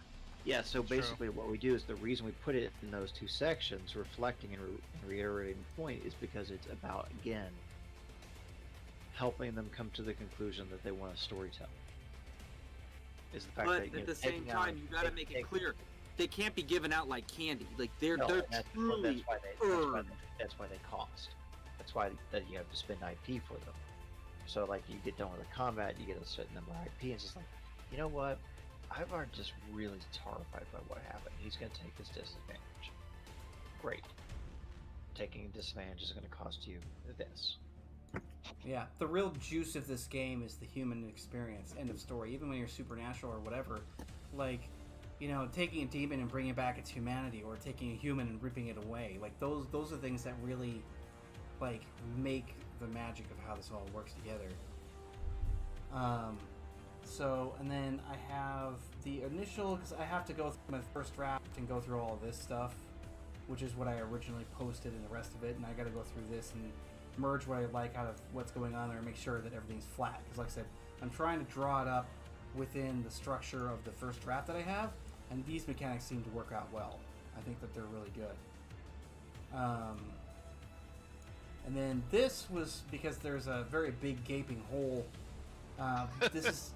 Yeah. So basically, what we do is the reason we put it in those two sections, reflecting and reiterating the point, is because it's about again helping them come to the conclusion that they want a storytelling. Is the fact But that at the same time, you got to make it clear they can't be given out like candy. Like they're truly earned. That's why they cost. That's why that you have to spend IP for them. So like you get done with the combat, you get a certain number of IP, and it's just like, you know what? Ivar just really horrified by what happened. He's going to take this disadvantage. Great. Taking a disadvantage is going to cost you this. Yeah, the real juice of this game is the human experience. End of story. Even when you're supernatural or whatever, like, taking a demon and bringing back its humanity, or taking a human and ripping it away. Like those are things that really, like, make the magic of how this all works together. So, and then I have the initial, because I have to go through my first draft and go through all of this stuff, which is what I originally posted and the rest of it, and I got to go through this and merge what I like out of what's going on there and make sure that everything's flat. Because like I said, I'm trying to draw it up within the structure of the first draft that I have, and these mechanics seem to work out well. I think that they're really good. And then this was because there's a very big gaping hole. This is,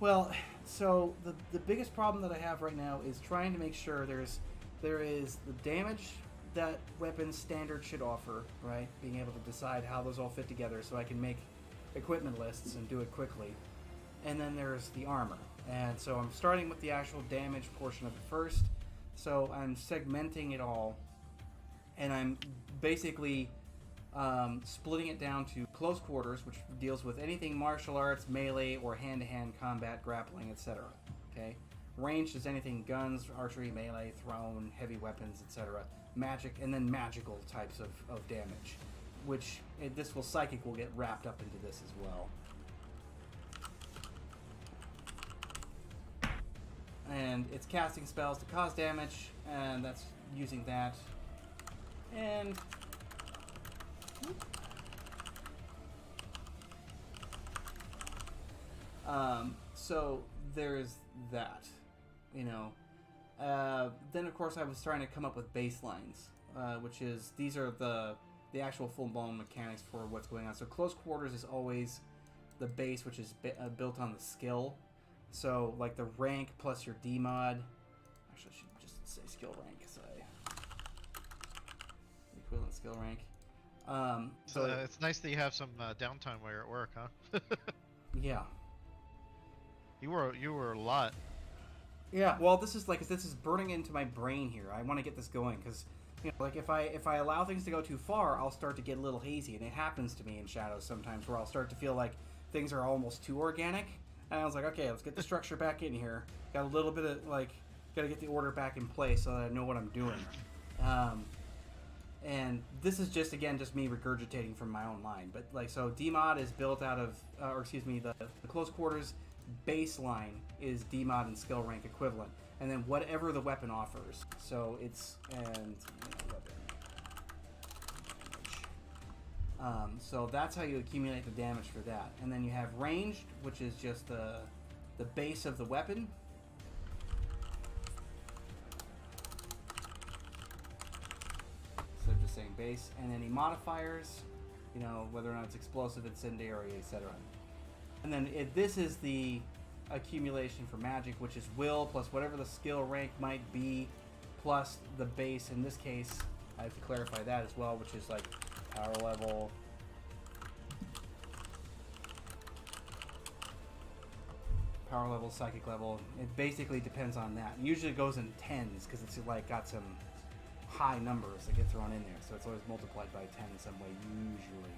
well, so the biggest problem that I have right now is trying to make sure there is the damage that weapon standard should offer, right? Being able to decide how those all fit together so I can make equipment lists and do it quickly. And then there's the armor. And so I'm starting with the actual damage portion of it first. So I'm segmenting it all, and I'm basically splitting it down to close quarters, which deals with anything martial arts, melee, or hand-to-hand combat, grappling, etc. Okay? Ranged is anything guns, archery, melee, thrown, heavy weapons, etc. Magic, and then magical types of damage, which psychic will get wrapped up into this as well. And it's casting spells to cause damage, and that's using that. And so there's that, you know. Then of course I was trying to come up with baselines, which is these are the actual full-blown mechanics for what's going on. So close quarters is always the base, which is built on the skill. So like the rank plus your D mod. Actually, I should just say skill rank, so equivalent skill rank. So it's nice that you have some downtime while you're at work, huh? Yeah. You were a lot. Yeah. Well, this is burning into my brain here. I want to get this going because, you know, like if I allow things to go too far, I'll start to get a little hazy, and it happens to me in Shadows sometimes, where I'll start to feel like things are almost too organic. And I was like, okay, let's get the structure back in here. Got a little bit of got to get the order back in place so that I know what I'm doing. And this is just me regurgitating from my own line. But so DMod is built out of, the close quarters baseline is DMod and skill rank equivalent, and then whatever the weapon offers. So it's weapon. So that's how you accumulate the damage for that. And then you have ranged, which is just the base of the weapon. So just saying base. And any modifiers, you know, whether or not it's explosive, incendiary, etc. And then this is the accumulation for magic, which is will plus whatever the skill rank might be, plus the base. In this case, I have to clarify that as well, which is like power level, psychic level. It basically depends on that. Usually it goes in tens because it's like got some high numbers that get thrown in there, so it's always multiplied by 10 in some way usually.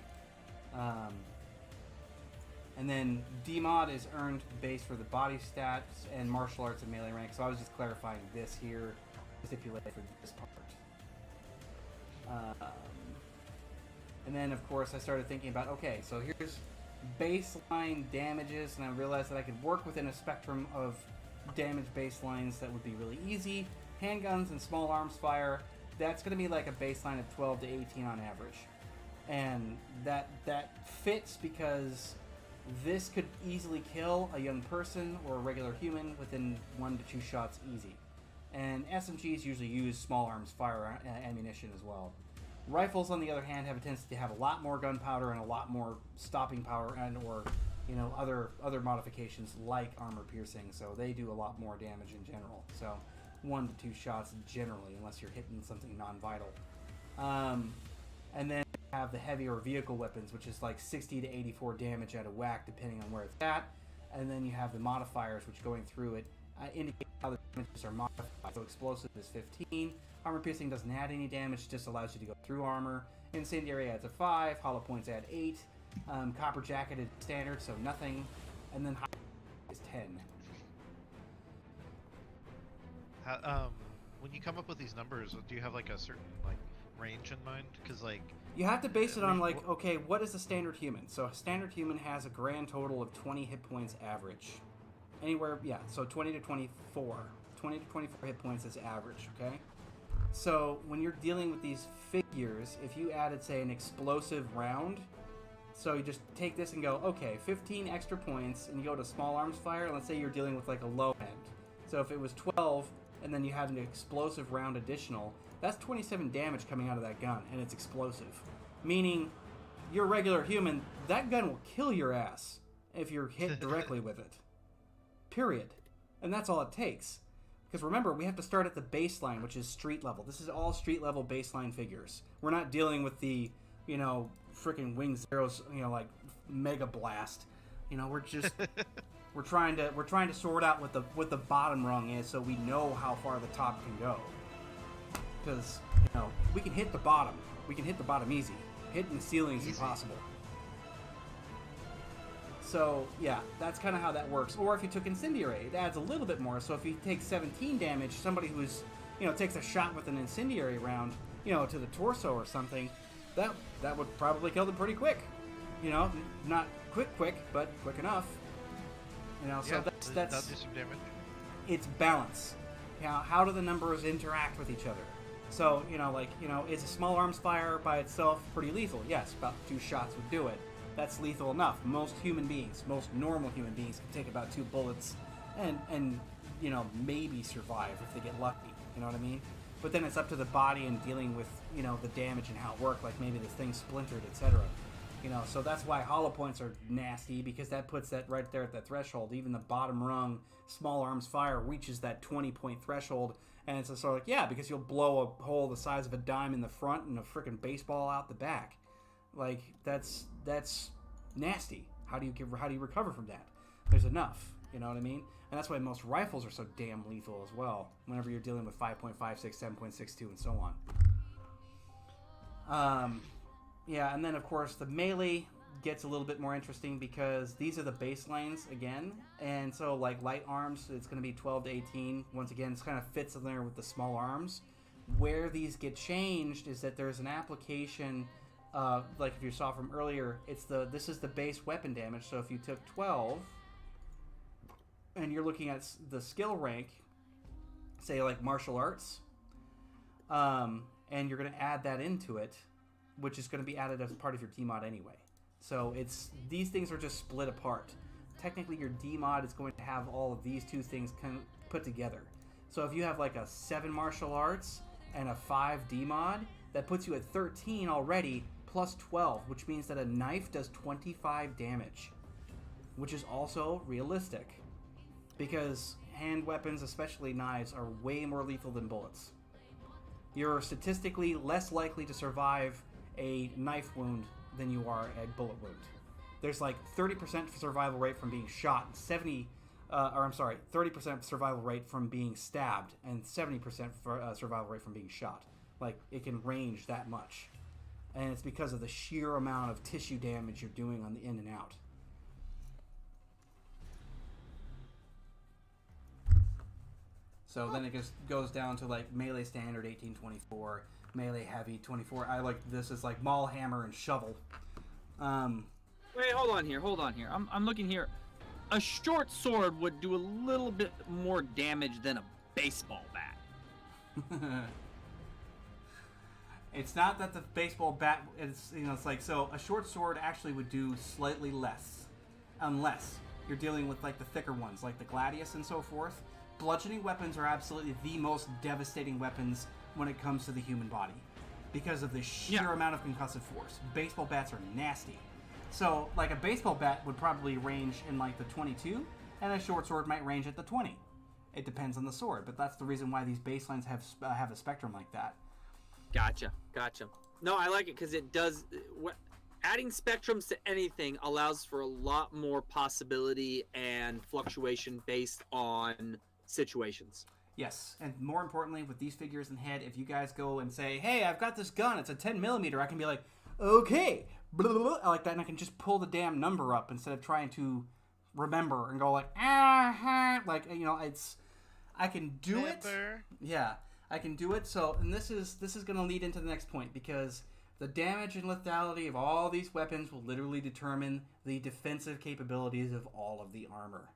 And then DMod is earned base for the body stats and martial arts and melee rank. So I was just clarifying this here, stipulated for this part. And then, of course, I started thinking about, okay, so here's baseline damages, and I realized that I could work within a spectrum of damage baselines that would be really easy. Handguns and small arms fire, that's going to be like a baseline of 12 to 18 on average. And that fits because this could easily kill a young person or a regular human within 1 to 2 shots easy. And SMGs usually use small arms fire ammunition as well. Rifles, on the other hand, have a tendency to have a lot more gunpowder and a lot more stopping power or other modifications like armor piercing, so they do a lot more damage in general. So 1 to 2 shots generally, unless you're hitting something non-vital. And then you have the heavier vehicle weapons, which is like 60 to 84 damage at a whack, depending on where it's at. And then you have the modifiers, which going through it indicate how the damages are modified. So explosive is 15. Armor piercing doesn't add any damage, just allows you to go through armor. Incendiary adds a 5. Hollow points add 8. Copper jacket is standard, so nothing. And then high is 10. When you come up with these numbers, do you have like a certain range in mind? Because you have to base it on okay, what is a standard human? So a standard human has a grand total of 20 hit points average. Anywhere, yeah, so 20 to 24. 20 to 24 hit points is average, okay? So when you're dealing with these figures, if you added, say, an explosive round, so you just take this and go, okay, 15 extra points, and you go to small arms fire, and let's say you're dealing with like a low end. So if it was 12, and then you had an explosive round additional, that's 27 damage coming out of that gun, and it's explosive. meaning you're a regular human, that gun will kill your ass if you're hit directly with it. Period. And that's all it takes. Because remember, we have to start at the baseline, which is street level. This is all street level baseline figures. We're not dealing with the, freaking Wing Zeros, like Mega Blast. We're just we're trying to sort out what the bottom rung is, so we know how far the top can go. Because we can hit the bottom. We can hit the bottom easy. Hitting the ceiling is impossible. So, yeah, that's kind of how that works. Or if you took Incendiary, it adds a little bit more. So if you take 17 damage, somebody who's, takes a shot with an Incendiary round, to the torso or something, that would probably kill them pretty quick. Not quick, but quick enough. So that's that'll do some damage. It's balance. How do the numbers interact with each other? So, is a small arms fire by itself pretty lethal? Yes, about 2 shots would do it. That's lethal enough. Most normal human beings can take about 2 bullets and maybe survive if they get lucky. You know what I mean? But then it's up to the body and dealing with, the damage and how it worked, like maybe the thing splintered, etc. So that's why hollow points are nasty, because that puts that right there at that threshold. Even the bottom rung, small arms fire, reaches that 20-point threshold, and it's sort of like, yeah, because you'll blow a hole the size of a dime in the front and a freaking baseball out the back. Like, that's nasty. How do you recover from that? There's enough, you know what I mean? And that's why most rifles are so damn lethal as well, whenever you're dealing with 5.56, 7.62, and so on. Yeah, and then, of course, the melee gets a little bit more interesting because these are the baselines, again. And so, like, light arms, it's going to be 12 to 18. Once again, it kind of fits in there with the small arms. Where these get changed is that there's an application... like if you saw from earlier, this is the base weapon damage. So if you took 12, and you're looking at the skill rank, say like martial arts, and you're going to add that into it, which is going to be added as part of your DMOD anyway. So these things are just split apart. Technically, your DMOD is going to have all of these 2 things kind of put together. So if you have like a 7 martial arts and a 5 DMOD, that puts you at 13 already, plus 12, which means that a knife does 25 damage, which is also realistic, because hand weapons, especially knives, are way more lethal than bullets. You're statistically less likely to survive a knife wound than you are a bullet wound. There's like 30% survival rate from being shot, 30% survival rate from being stabbed, and 70% survival rate from being shot. Like, it can range that much. And it's because of the sheer amount of tissue damage you're doing on the in and out. So then it just goes down to like melee standard 1824, melee heavy 24. I like this is like maul, hammer, and shovel. Wait, hold on here. I'm looking here. A short sword would do a little bit more damage than a baseball bat. It's not that the baseball bat is, it's like, so a short sword actually would do slightly less, unless you're dealing with like the thicker ones, like the gladius and so forth. Bludgeoning weapons are absolutely the most devastating weapons when it comes to the human body, because of the sheer amount of concussive force. Baseball bats are nasty. So, like, a baseball bat would probably range in like the 22, and a short sword might range at the 20. It depends on the sword, but that's the reason why these baselines have a spectrum like that. Gotcha. No, I like it because it does. Adding spectrums to anything allows for a lot more possibility and fluctuation based on situations. Yes, and more importantly, with these figures in head, if you guys go and say, "Hey, I've got this gun. It's a 10mm," I can be like, "Okay," blah, blah, blah, like that, and I can just pull the damn number up instead of trying to remember and go like, like it's. I can do it. Yeah. I can do it. So, and this is going to lead into the next point, because the damage and lethality of all these weapons will literally determine the defensive capabilities of all of the armor.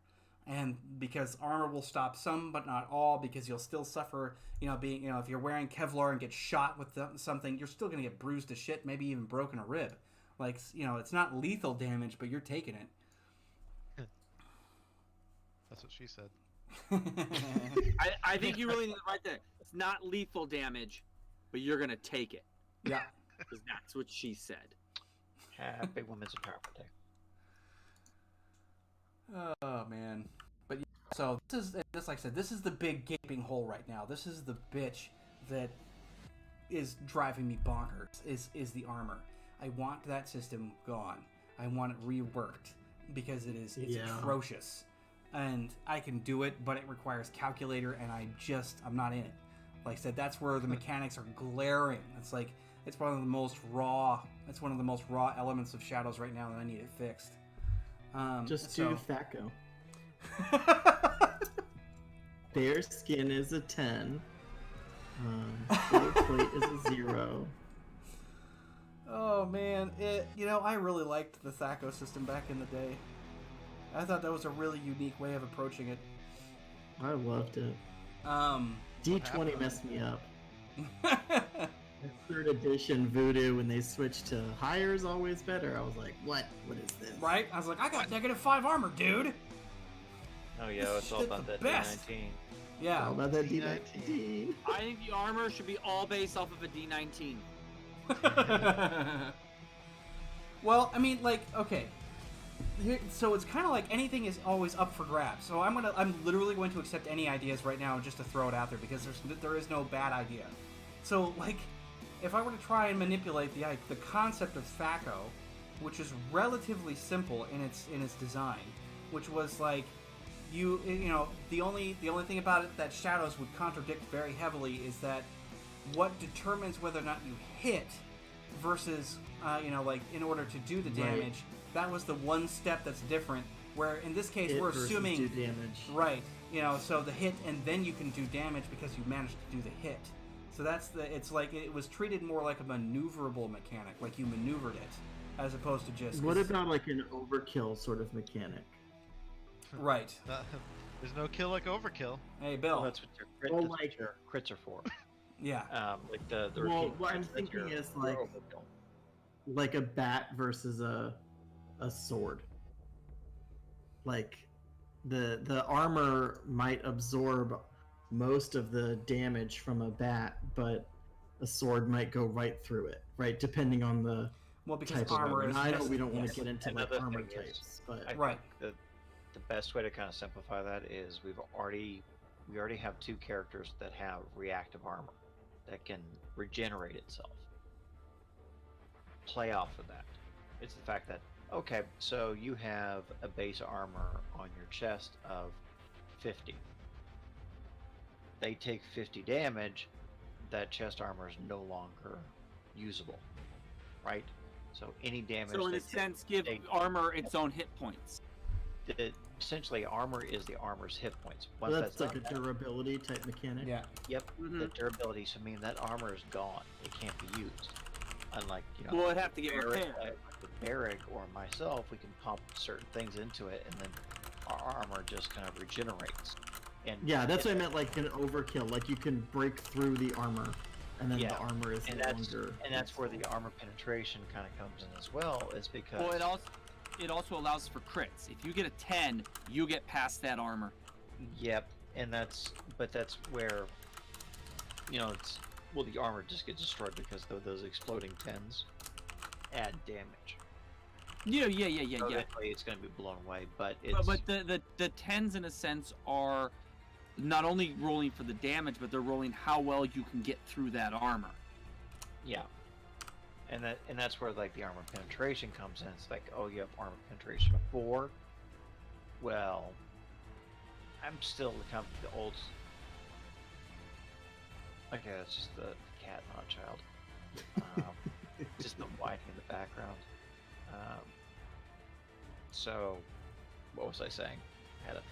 And because armor will stop some, but not all, because you'll still suffer, if you're wearing Kevlar and get shot with something, you're still going to get bruised to shit, maybe even broken a rib. Like, it's not lethal damage, but you're taking it. That's what she said. I think you really need to write that. It's not lethal damage, but you're gonna take it. Yeah. Because that's what she said. Happy Women's Empowerment Day. Oh man, but yeah, so this, like I said, this is the big gaping hole right now. This is the bitch that is driving me bonkers. Is the armor? I want that system gone. I want it reworked because it's atrocious, and I can do it, but it requires calculator, and I'm not in it. Like I said, that's where the mechanics are glaring. It's like it's one of the most raw. It's one of the most raw elements of Shadows right now, and I need it fixed. Just do Thaco. Bare skin is a 10. Full plate is a 0. Oh man, I really liked the Thaco system back in the day. I thought that was a really unique way of approaching it. I loved it. D20 messed me up. Third edition Voodoo, when they switched to higher is always better. I was like, what? What is this? Right? I was like, I got -5 armor, dude. Oh yeah, it's all about that best. D19. Yeah. All about that D19. I think the armor should be all based off of a D19. Well, I mean, like, okay. So it's kind of like anything is always up for grabs. So I'm literally going to accept any ideas right now just to throw it out there because there is no bad idea. So like, if I were to try and manipulate the concept of Thaco, which is relatively simple in its design, which was like the only thing about it that Shadows would contradict very heavily is that what determines whether or not you hit versus like in order to do the damage. Right. That was the one step that's different. Where in this case Hit we're versus assuming do damage. right. So the hit and then you can do damage because you managed to do the hit. So it's like it was treated more like a maneuverable mechanic, like you maneuvered it, as opposed to just. What about like an overkill sort of mechanic? Right. There's no kill like overkill. Hey, Bill. Well, that's what your crits are for. Yeah. Like the Well, repeat what I'm crits, that's thinking your is like overkill. like a bat versus a sword. Like the armor might absorb most of the damage from a bat, but a sword might go right through it, right? Depending on the Well, because type of armor weapon. is. I know we don't want yes. to get into like Another armor thing is, types, but I Right. think the best way to kind of simplify that is we already have two characters that have reactive armor that can regenerate itself. Play off of that. It's the fact that okay, so you have a base armor on your chest of 50. They take 50 damage, that chest armor is no longer usable, right? So any damage. So in a they sense, give they- armor its own hit points. essentially armor is the armor's hit points. well, Once that's like a done, durability type mechanic. Yeah. Yep, Mhm. the durability. So I mean that armor is gone. It can't be used. Unlike Well, it'd have to get repaired. Barrick or myself, we can pump certain things into it, and then our armor just kind of regenerates. And Yeah, that's what I meant, like an overkill. Like you can break through the armor, and then Yeah, the armor is and no that's longer. where the armor penetration kind of comes in as well, is because Well, it also allows for crits. If you get a 10, you get past that armor. Yep, and that's where it's the armor just gets destroyed because those exploding 10s add damage. Yeah. So eventually it's going to be blown away, but it's But the 10s in a sense are not only rolling for the damage, but they're rolling how well you can get through that armor. yeah. And that's where like the armor penetration comes in. It's like, oh, you have armor penetration of 4. Well, I'm still kind of the old. Okay, that's just the cat, not a child. Just the whining in the background. So, what was I saying? I had a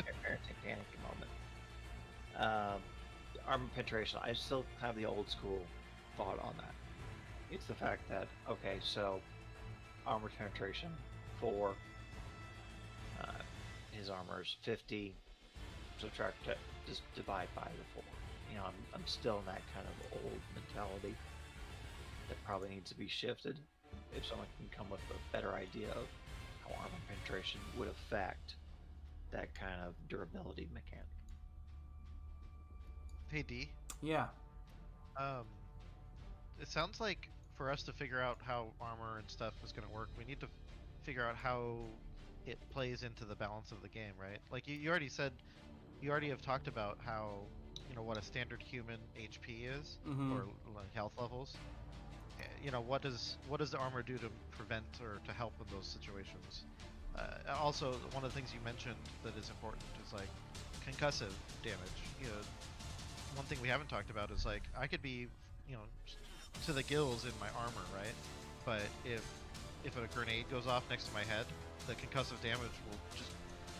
parenting panic moment. Armor penetration. I still have the old school thought on that. It's the fact that okay, so armor penetration 4. His armor is 50. Subtract that, just divide by the 4. I'm still in that kind of old mentality that probably needs to be shifted. If someone can come with a better idea of how armor penetration would affect that kind of durability mechanic. Hey D. Yeah. It sounds like for us to figure out how armor and stuff is going to work, we need to figure out how it plays into the balance of the game, right? Like you already said, you already have talked about how, what a standard human HP is, or like health levels. What does the armor do to prevent or to help in those situations? Also, one of the things you mentioned that is important is like concussive damage. One thing we haven't talked about is like I could be, to the gills in my armor, right? But if a grenade goes off next to my head, the concussive damage will just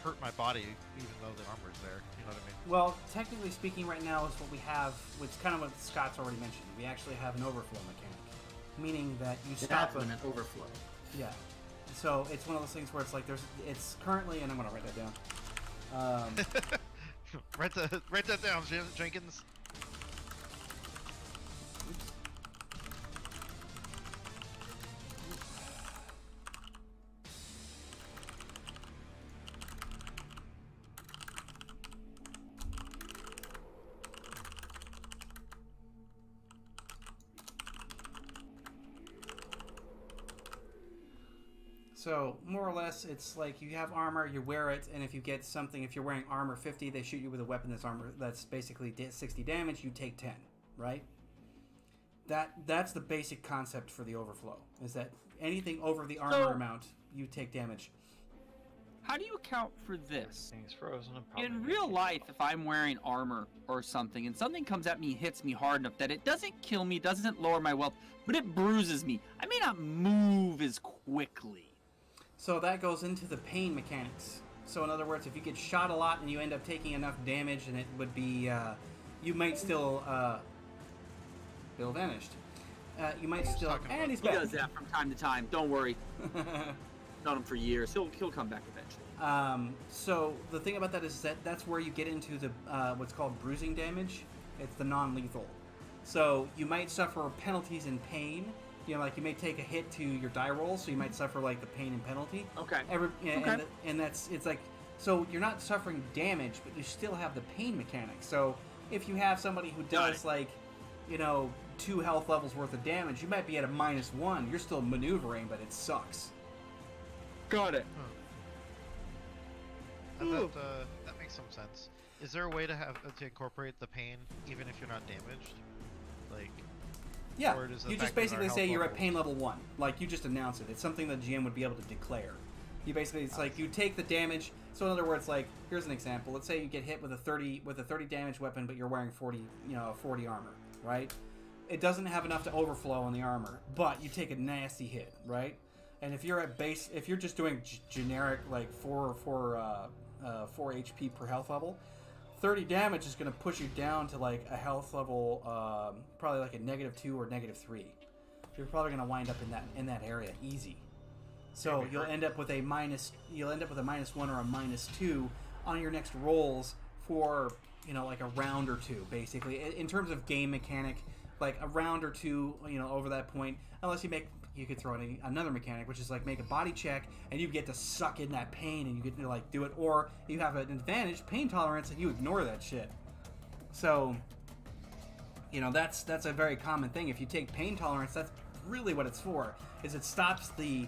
hurt my body, even though the armor's there. You know what I mean? Well, technically speaking, right now is what we have, which is kind of what Scott's already mentioned. We actually have an overflow mechanic, meaning that you stop an overflow. Yeah. So it's one of those things where it's like it's currently, and I'm gonna write that down. Write that down, Jenkins. Oops. So, more or less, it's like you have armor, you wear it, and if you get something, if you're wearing armor 50, they shoot you with a weapon that's basically 60 damage, you take 10, right? That's the basic concept for the overflow, is that anything over the armor amount, you take damage. How do you account for this? Things frozen. In real life, if I'm wearing armor or something, and something comes at me, hits me hard enough that it doesn't kill me, doesn't lower my wealth, but it bruises me, I may not move as quickly. So that goes into the pain mechanics. So in other words, if you get shot a lot and you end up taking enough damage, and it would be, you might still, Bill vanished. You might still, and he's He back. does that from time to time. Don't worry. Known him for years. He'll come back eventually. So the thing about that is that's where you get into the what's called bruising damage. It's the non-lethal. So you might suffer penalties and pain. Like you may take a hit to your die roll, so you might suffer like the pain and penalty. Okay. And it's like, so you're not suffering damage, but you still have the pain mechanic. So if you have somebody who does like, 2 health levels worth of damage, you might be at a -1. You're still maneuvering, but it sucks. Got it. That makes some sense. Is there a way to incorporate the pain even if you're not damaged? Like. Yeah, Or does the you just fact that basically our say health you're at level- pain level 1. Like, you just announce it. It's something the GM would be able to declare. You basically, it's like, you take the damage. So in other words, like, here's an example. Let's say you get hit with a 30 damage weapon, but you're wearing 40 armor, right? It doesn't have enough to overflow on the armor, but you take a nasty hit, right? And if you're at base, if you're just doing generic, like, 4 HP per health level, 30 damage is going to push you down to like a health level, probably like a -2 or -3. You're probably going to wind up in that area easy. So you'll end up with a -1 or a -2 on your next rolls for like a round or two, basically. In terms of game mechanic, like a round or two, over that point, unless you could throw in another mechanic, which is like make a body check, and you get to suck in that pain, and you get to like do it, or you have an advantage, pain tolerance, and you ignore that shit. So, that's a very common thing. If you take pain tolerance, that's really what it's for. Is it stops the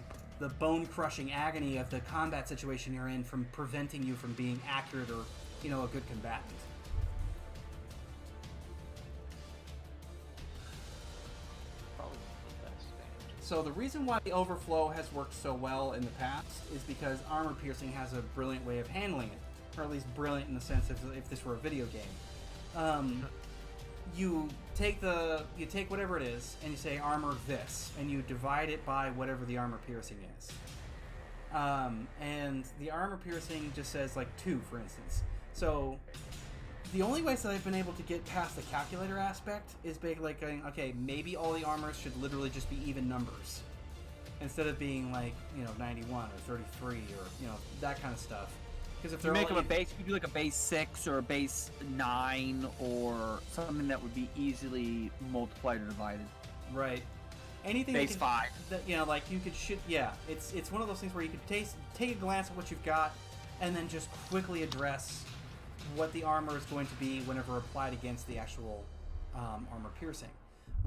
bone crushing agony of the combat situation you're in from preventing you from being accurate or a good combatant. So the reason why the overflow has worked so well in the past is because armor piercing has a brilliant way of handling it, or at least brilliant in the sense of if this were a video game. You take whatever it is and you say armor this, and you divide it by whatever the armor piercing is. And the armor piercing just says like 2, for instance. So the only ways that I've been able to get past the calculator aspect is basically like going, okay, maybe all the armors should literally just be even numbers instead of being like 91 or 33 or that kind of stuff. Because if You make them a base, you do like a base 6 or a base 9 or something that would be easily multiplied or divided. Right. Anything Base 5. that like you could it's one of those things where you could take a glance at what you've got and then just quickly address what the armor is going to be whenever applied against the actual armor piercing,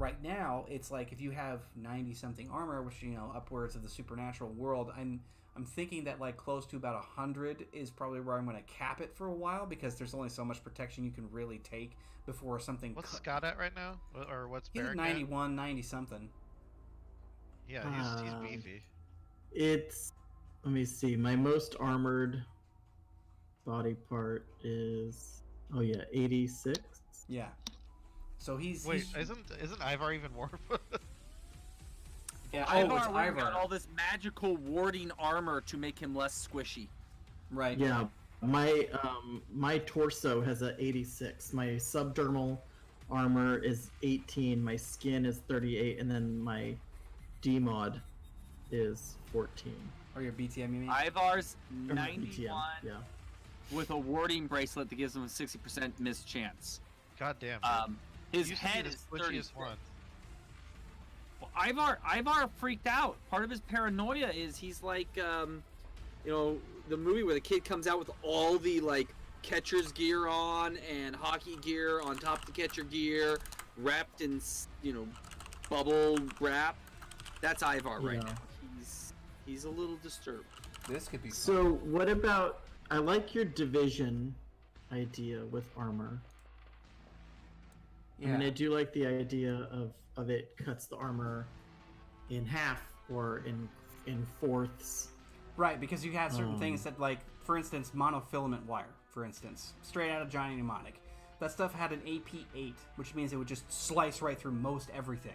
right now it's like if you have 90 something armor, which upwards of the supernatural world, I'm thinking that like close to about 100 is probably where I'm going to cap it for a while, because there's only so much protection you can really take before something. What's Scott at right now, or what's He's Barrick at at? 91, 90 something. Yeah, he's beefy. It's, let me see, my most armored body part is 86. Yeah. So he's Wait, he's, isn't Ivar even more? yeah. Ivar It's went and got Ivar. all this magical warding armor to make him less squishy. Right. Yeah, my my torso has a 86. My subdermal armor is 18. My skin is 38, and then my D-mod is 14. Or your BTM, you mean? Ivar's Or 91 BTM, yeah. with a warding bracelet that gives him a 60% miss chance. God damn. His Used to be head the is squishiest 36. one. Well, Ivar freaked out. Part of his paranoia is he's like, the movie where the kid comes out with all the like catcher's gear on and hockey gear on top of the catcher gear, wrapped in bubble wrap. That's Ivar right Yeah. now. He's a little disturbed. This could be fun. So what about, I like your division idea with armor. Yeah. I mean, I do like the idea of it cuts the armor in half or in fourths. Right, because you have certain things that, like, for instance, monofilament wire, for instance, straight out of Johnny Mnemonic. That stuff had an AP 8, which means it would just slice right through most everything.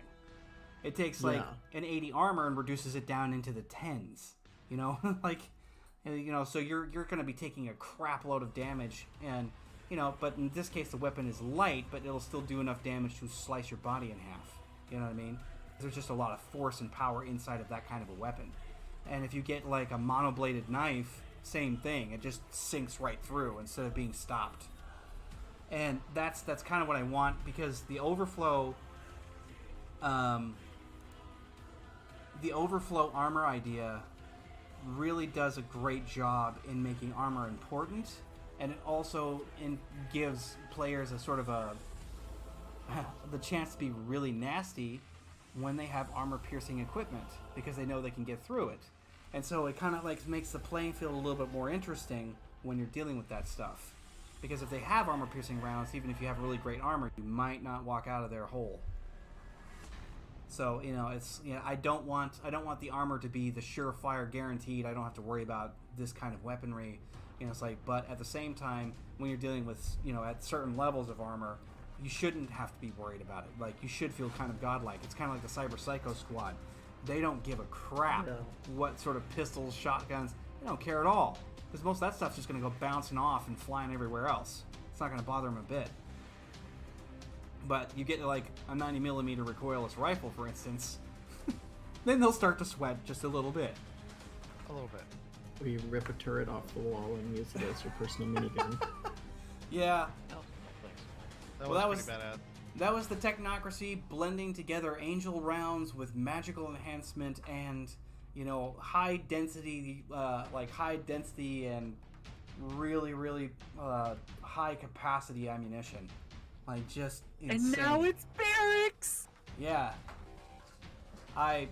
It takes, like, an 80 armor and reduces it down into the 10s, like, so you're going to be taking a crap load of damage, and, but in this case the weapon is light, but it'll still do enough damage to slice your body in half, you know what I mean? There's just a lot of force and power inside of that kind of a weapon. And if you get like a monobladed knife, same thing. It just sinks right through instead of being stopped. And that's kind of what I want, because the overflow armor idea really does a great job in making armor important, and it also gives players a sort of the chance to be really nasty when they have armor-piercing equipment, because they know they can get through it. And so it kind of like makes the playing field a little bit more interesting when you're dealing with that stuff. Because if they have armor-piercing rounds, even if you have really great armor, you might not walk out of there whole. So it's I don't want the armor to be the surefire guaranteed. I don't have to worry about this kind of weaponry. It's like, but at the same time, when you're dealing with at certain levels of armor, you shouldn't have to be worried about it. Like, you should feel kind of godlike. It's kind of like the Cyber Psycho Squad. They don't give a crap what sort of pistols, shotguns. They don't care at all, because most of that stuff's just going to go bouncing off and flying everywhere else. It's not going to bother them a bit. But you get like a 90mm recoilless rifle, for instance, then they'll start to sweat just a little bit. A little bit. Or you rip a turret off the wall and use it as your personal minigun. Yeah. That Well, was pretty badass. That was the Technocracy blending together angel rounds with magical enhancement and, high density and really, really high capacity ammunition. Like, just insane. And now it's barracks. Yeah.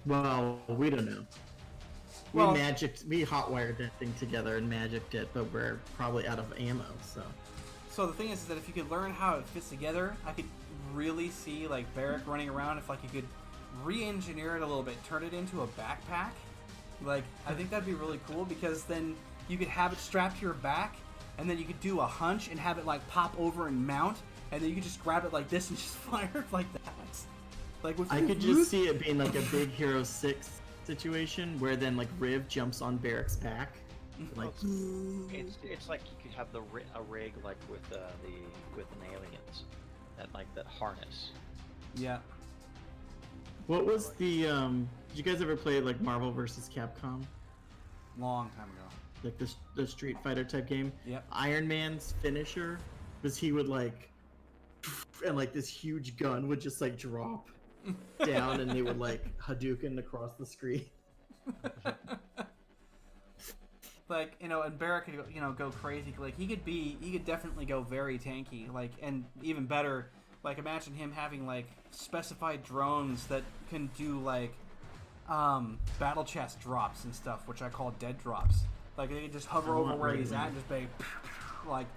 Well, we don't know. Well- We hotwired that thing together and magicked it, but we're probably out of ammo, so. So the thing is that if you could learn how it fits together, I could really see like Barrack running around. If like you could re-engineer it a little bit, turn it into a backpack. Like, I think that'd be really cool, because then you could have it strapped to your back, and then you could do a hunch and have it like pop over and mount, and then you could just grab it like this and just fire it like that. Like, with I could just see it being like a Big Hero 6 situation where then like Riv jumps on Barrack's back. Like, It's like you could have a rig like with an aliens, that harness. Yeah. what was the did you guys ever play like Marvel vs. Capcom? Long time ago. Like the Street Fighter type game? Yep. Iron Man's finisher was he would like, and like this huge gun would just like drop down and they would like Hadouken across the screen. Like, and Barrack could, go crazy. Like, he could definitely go very tanky. Like, and even better, Like, imagine him having, like, specified drones that can do, like, battle chest drops and stuff, which I call dead drops. Like, they can just hover over where he's at and just be, like,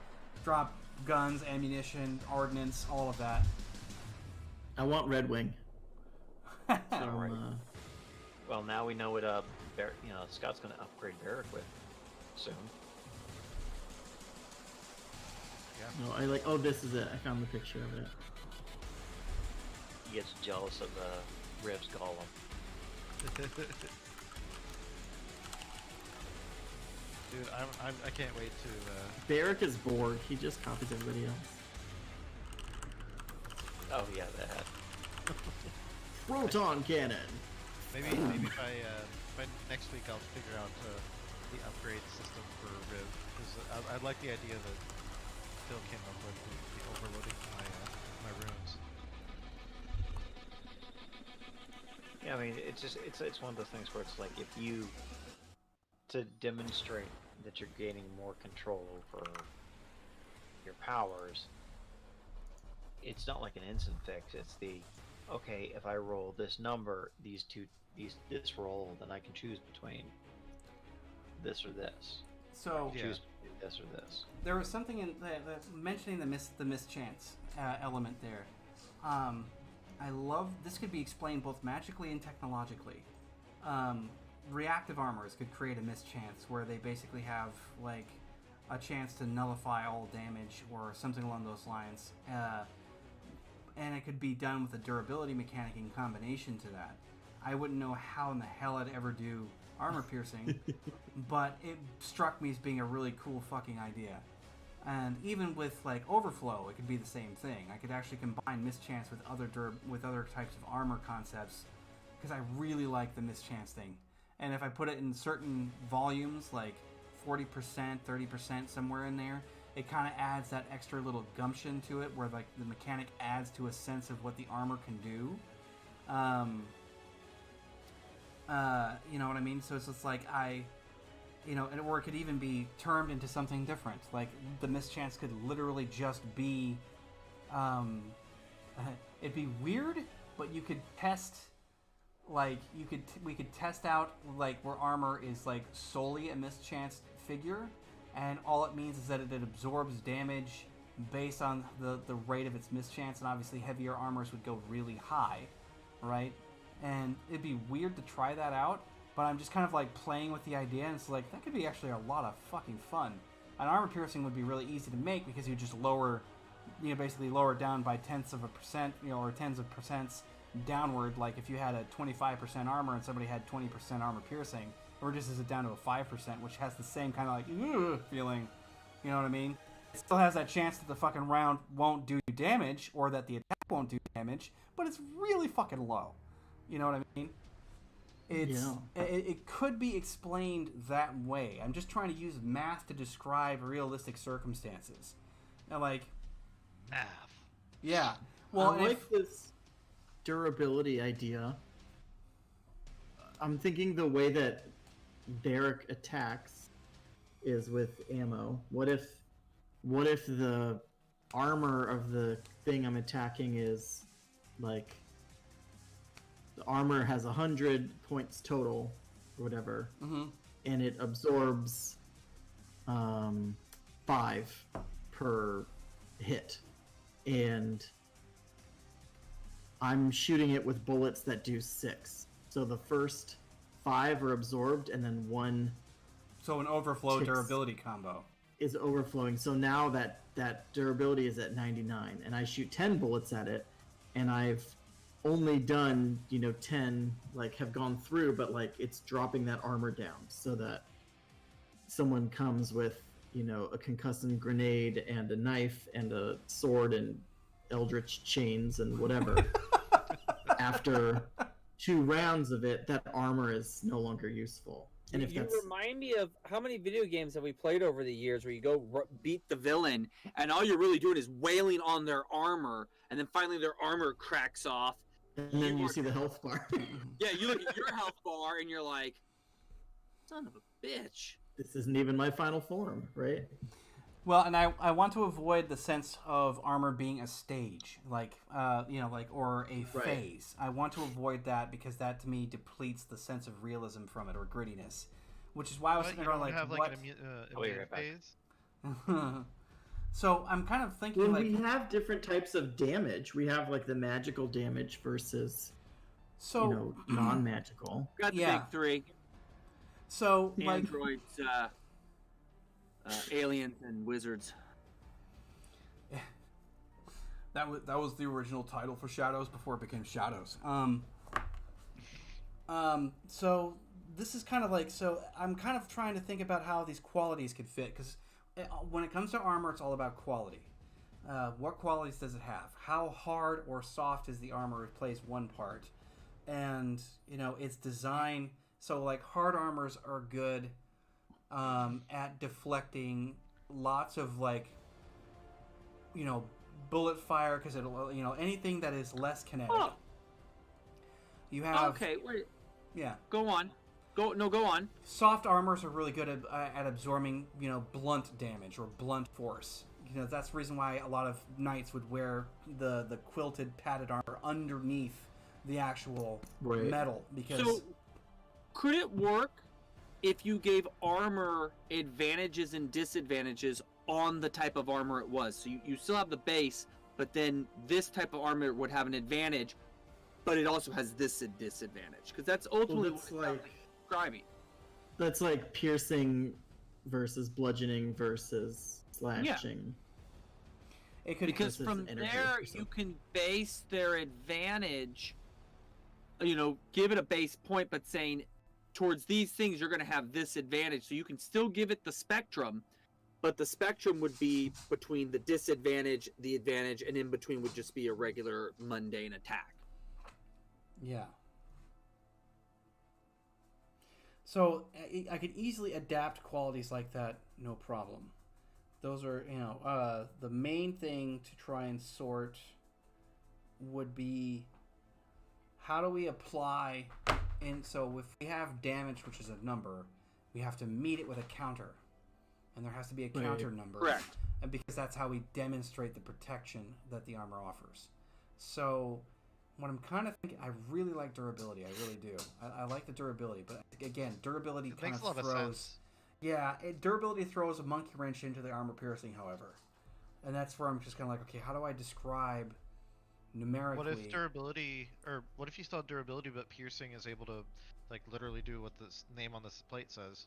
drop guns, ammunition, ordnance, all of that. I want Red Wing. Right. Well, now we know what Scott's going to upgrade Barrack with soon. Yeah. No, I like. Oh, this is it. I found the picture of it. He gets jealous of Riv's Golem. Dude, I can't wait to. Barrack is bored. He just copies everybody else. Oh yeah, that. Proton cannon. Maybe if I next week I'll figure out the upgrade system for Riv, because I like the idea that Phil came up with the overloading my runes. Yeah, I mean, it's one of those things where it's like to demonstrate that you're gaining more control over your powers. It's not like an instant fix. It's okay, if I roll this number, this roll, then I can choose between this or this. So Choose this or this. there was something in mentioning the mischance element there. I love this. Could be explained both magically and technologically. Reactive armors could create a mischance where they basically have like a chance to nullify all damage or something along those lines. And it could be done with a durability mechanic in combination to that. I wouldn't know how in the hell I'd ever do armor piercing, but it struck me as being a really cool fucking idea. And even with like overflow, it could be the same thing. I could actually combine mischance with other types of armor concepts, because I really like the mischance thing. And if I put it in certain volumes, like 40%, 30%, somewhere in there, it kind of adds that extra little gumption to it, where like the mechanic adds to a sense of what the armor can do. You know what I mean? So it's just like or it could even be termed into something different. Like the mischance could literally just be, it'd be weird, but you could test. Like we could test out like where armor is like solely a mischanced figure, and all it means is that it absorbs damage based on the rate of its mischance, and obviously heavier armors would go really high, right? And it'd be weird to try that out, but I'm just kind of like playing with the idea, and it's like that could be actually a lot of fucking fun. An armor piercing would be really easy to make because you just basically lower it down by tenths of a percent, or tens of percents downward. Like if you had a 25% armor and somebody had 20% armor piercing, it reduces it down to a 5%, which has the same kind of like ugh feeling. You know what I mean? It still has that chance that the fucking round won't do damage, or that the attack won't do damage, but it's really fucking low. You know what I mean? It could be explained that way. I'm just trying to use math to describe realistic circumstances. And like Math. Yeah. Well, I like this durability idea. I'm thinking the way that Barrack attacks is with ammo. What if the armor of the thing I'm attacking is like the armor has 100 points total or whatever, and it absorbs 5 per hit, and I'm shooting it with bullets that do 6. So the first 5 are absorbed, and then 1. So an overflow durability combo is overflowing. So now that durability is at 99, and I shoot 10 bullets at it, and I've only done 10 like have gone through, but like it's dropping that armor down so that someone comes with a concussing grenade and a knife and a sword and eldritch chains and whatever. After 2 rounds of it, that armor is no longer useful. And if you remind me of how many video games have we played over the years where you go beat the villain and all you're really doing is wailing on their armor, and then finally their armor cracks off, and then you see the health bar. Yeah, you look at your health bar and you're like, son of a bitch. This isn't even my final form, right? Well, and I want to avoid the sense of armor being a stage, like or a Right. phase. I want to avoid that because that to me depletes the sense of realism from it or grittiness, which is why I was But sitting you there don't like, have like what? an I'll be immune right back. phase. So I'm kind of thinking Well, like, we have different types of damage. We have like the magical damage versus so non-magical. Got the Yeah. big three: so like androids, aliens, and wizards. that was the original title for Shadows before it became Shadows. So this is kind of like, so I'm kind of trying to think about how these qualities could fit, because when it comes to armor, it's all about quality. What qualities does it have? How hard or soft is the armor? Plays one part, and its design. So like hard armors are good at deflecting lots of like bullet fire, because it'll anything that is less kinetic. Oh. You have Okay, wait. yeah. Go on. Go on. Soft armors are really good at absorbing, blunt damage or blunt force. That's the reason why a lot of knights would wear the quilted padded armor underneath the actual Right. metal, because So, could it work if you gave armor advantages and disadvantages on the type of armor it was? So you still have the base, but then this type of armor would have an advantage, but it also has this disadvantage, because that's ultimately that's what it sounds like- describing. That's like piercing versus bludgeoning versus slashing. it could Because This is from energy there or you something. can base their advantage, give it a base point, but saying towards these things you're going to have this advantage. So you can still give it the spectrum, but the spectrum would be between the disadvantage, the advantage, and in between would just be a regular mundane attack. yeah. So I could easily adapt qualities like that, no problem. Those are, the main thing to try and sort would be, how do we apply, and so if we have damage, which is a number, we have to meet it with a counter, and there has to be a Right. counter number. Correct. And because that's how we demonstrate the protection that the armor offers. So what I'm kind of thinking, I really like durability. I really do. I like the durability, but again, durability It kind makes of a lot of throws. sense. Yeah, durability throws a monkey wrench into the armor piercing, however, and that's where I'm just kind of like, okay, how do I describe numerically? What if durability, or what if you still have durability but piercing is able to, like, literally do what this name on this plate says?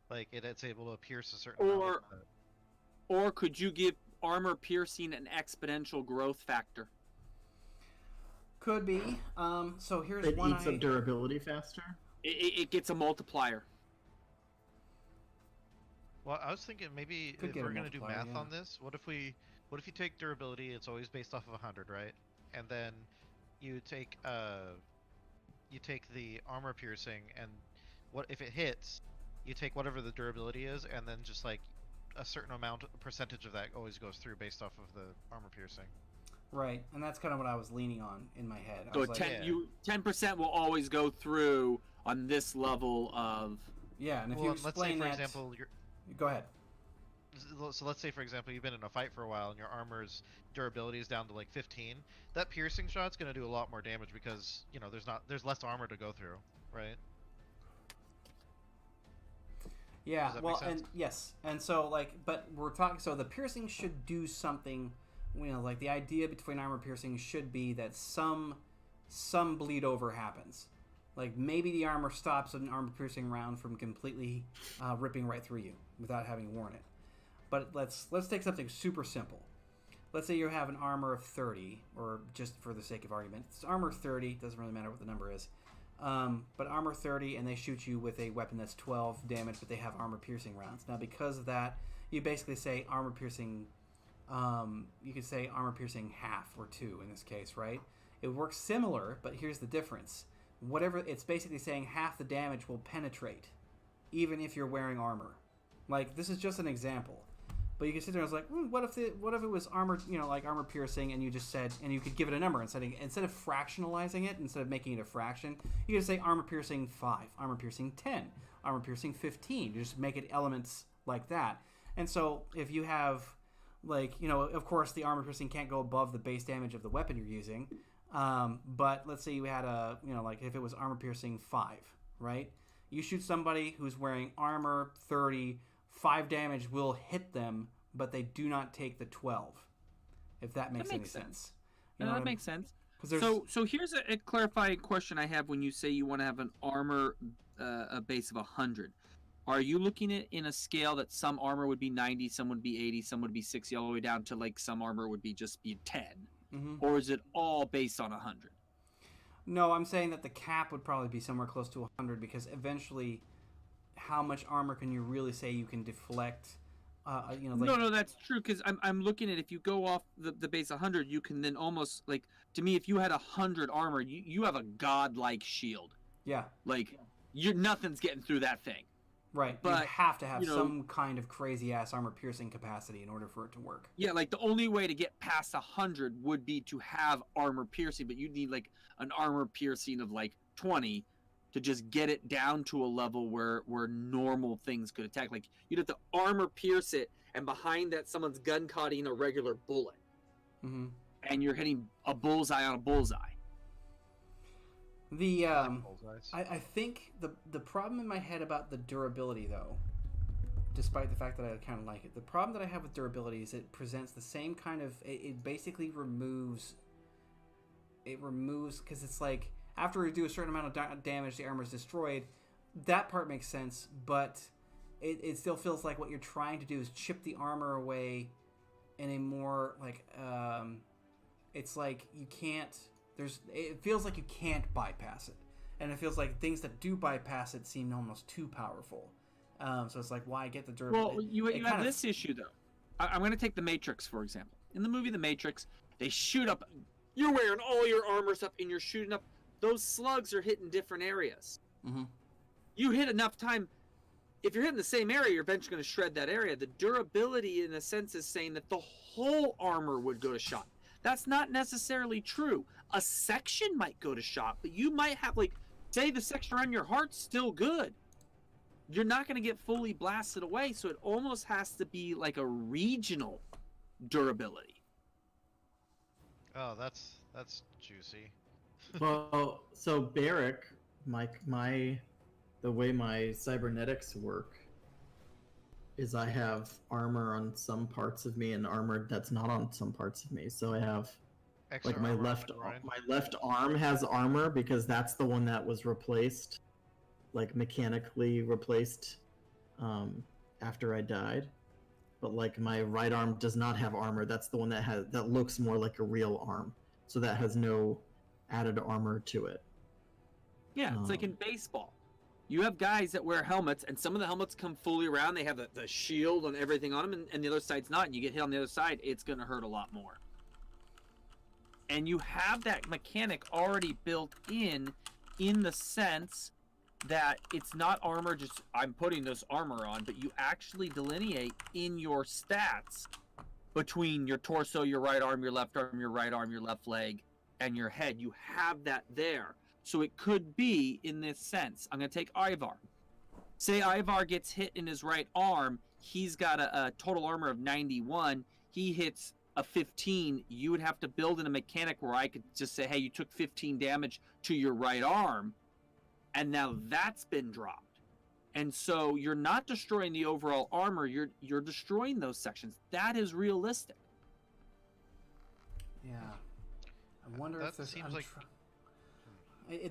Like it's able to pierce a certain amount. Or- Or could you give armor piercing an exponential growth factor? Could be. So here's It one eats up durability faster. It gets a multiplier. Well, I was thinking maybe Could if get a we're gonna do multiplier, math yeah. on this, what if you take durability? It's always based off of 100, right? And then you take the armor piercing, and what if it hits? You take whatever the durability is, and then just like a certain percentage of that always goes through based off of the armor piercing. Right, and that's kind of what I was leaning on in my head. I So was like, 10% will always go through on this level of. yeah, and if Well, you and let's explain say, for that, example, go ahead. so let's say, for example, you've been in a fight for a while, and your armor's durability is down to like 15. That piercing shot's gonna do a lot more damage because there's less armor to go through, right? Yeah, Does that well, make sense? and yes, and so but we're talking. So the piercing should do something. Like the idea between armor piercing should be that some bleed over happens. Like maybe the armor stops an armor piercing round from completely ripping right through you without having worn it. But let's take something super simple. Let's say you have an armor of 30, or just for the sake of argument, it's armor 30. Doesn't really matter what the number is. But armor 30, and they shoot you with a weapon that's 12 damage, but they have armor piercing rounds. Now, because of that, you basically say armor piercing. You could say armor piercing half or 2 in this case, right? It works similar, but here's the difference. Whatever, it's basically saying half the damage will penetrate, even if you're wearing armor. Like, this is just an example. But you can sit there and it's like, what if it was armor, like armor piercing, and you just said, and you could give it a number instead of fractionalizing it, instead of making it a fraction, you could say armor piercing 5, armor piercing 10, armor piercing 15. You just make it elements like that. And so if you have, like, of course the armor piercing can't go above the base damage of the weapon you're using. But let's say you had like if it was armor piercing 5, right? You shoot somebody who's wearing armor 30, 5 damage will hit them, but they do not take the 12. If that makes any sense. No, that makes sense. So here's a clarifying question I have when you say you want to have an armor a base of 100. Are you looking at in a scale that some armor would be 90, some would be 80, some would be 60, all the way down to like some armor would be just be 10? Mm-hmm. Or is it all based on 100? No, I'm saying that the cap would probably be somewhere close to 100 because eventually, how much armor can you really say you can deflect? No, that's true because I'm looking at if you go off the base 100, you can then almost like to me if you had 100 armor, you have a godlike shield. Yeah. Like nothing's getting through that thing. Right, but you have to have some kind of crazy ass armor piercing capacity in order for it to work. Yeah, like the only way to get past 100 would be to have armor piercing, but you'd need like an armor piercing of like 20 to just get it down to a level where normal things could attack. Like you'd have to armor pierce it, and behind that someone's gun cutting a regular bullet, and you're hitting a bullseye on a bullseye. I think the problem in my head about the durability, though, despite the fact that I kind of like it, the problem that I have with durability is it presents the same kind of it basically removes because it's like after you do a certain amount of damage the armor is destroyed. That part makes sense, but it still feels like what you're trying to do is chip the armor away in a more like it's like you can't. It feels like you can't bypass it, and it feels like things that do bypass it seem almost too powerful. So it's like, why get the durability? Well, you have this issue though. I'm going to take The Matrix for example. In the movie The Matrix, they shoot up. You're wearing all your armor stuff, and you're shooting up. Those slugs are hitting different areas. Mm-hmm. You hit enough time. If you're hitting the same area, you're eventually going to shred that area. The durability, in a sense, is saying that the whole armor would go to shot. That's not necessarily true. A section might go to shot, but you might have, like, say the section around your heart's still good. You're not going to get fully blasted away, so it almost has to be like a regional durability. Oh, that's juicy. Well, so Barrick, the way my cybernetics work is I have armor on some parts of me and armor that's not on some parts of me. So I have Extra like my armor left arm has armor because that's the one that was replaced, like mechanically replaced after I died. But like my right arm does not have armor. That's the one that looks more like a real arm. So that has no added armor to it. Yeah, it's like in baseball. You have guys that wear helmets, and some of the helmets come fully around. They have the shield and everything on them, and the other side's not. And you get hit on the other side, it's going to hurt a lot more. And you have that mechanic already built in the sense that it's not armor, just I'm putting this armor on, but you actually delineate in your stats between your torso, your right arm, your left arm, your right arm, your left leg, and your head. You have that there. So it could be in this sense. I'm going to take Ivar. Say Ivar gets hit in his right arm. He's got a total armor of 91. He hits a 15. You would have to build in a mechanic where I could just say, hey, you took 15 damage to your right arm. And now that's been dropped. And so you're not destroying the overall armor. You're destroying those sections. That is realistic. Yeah. I wonder That if this seems like...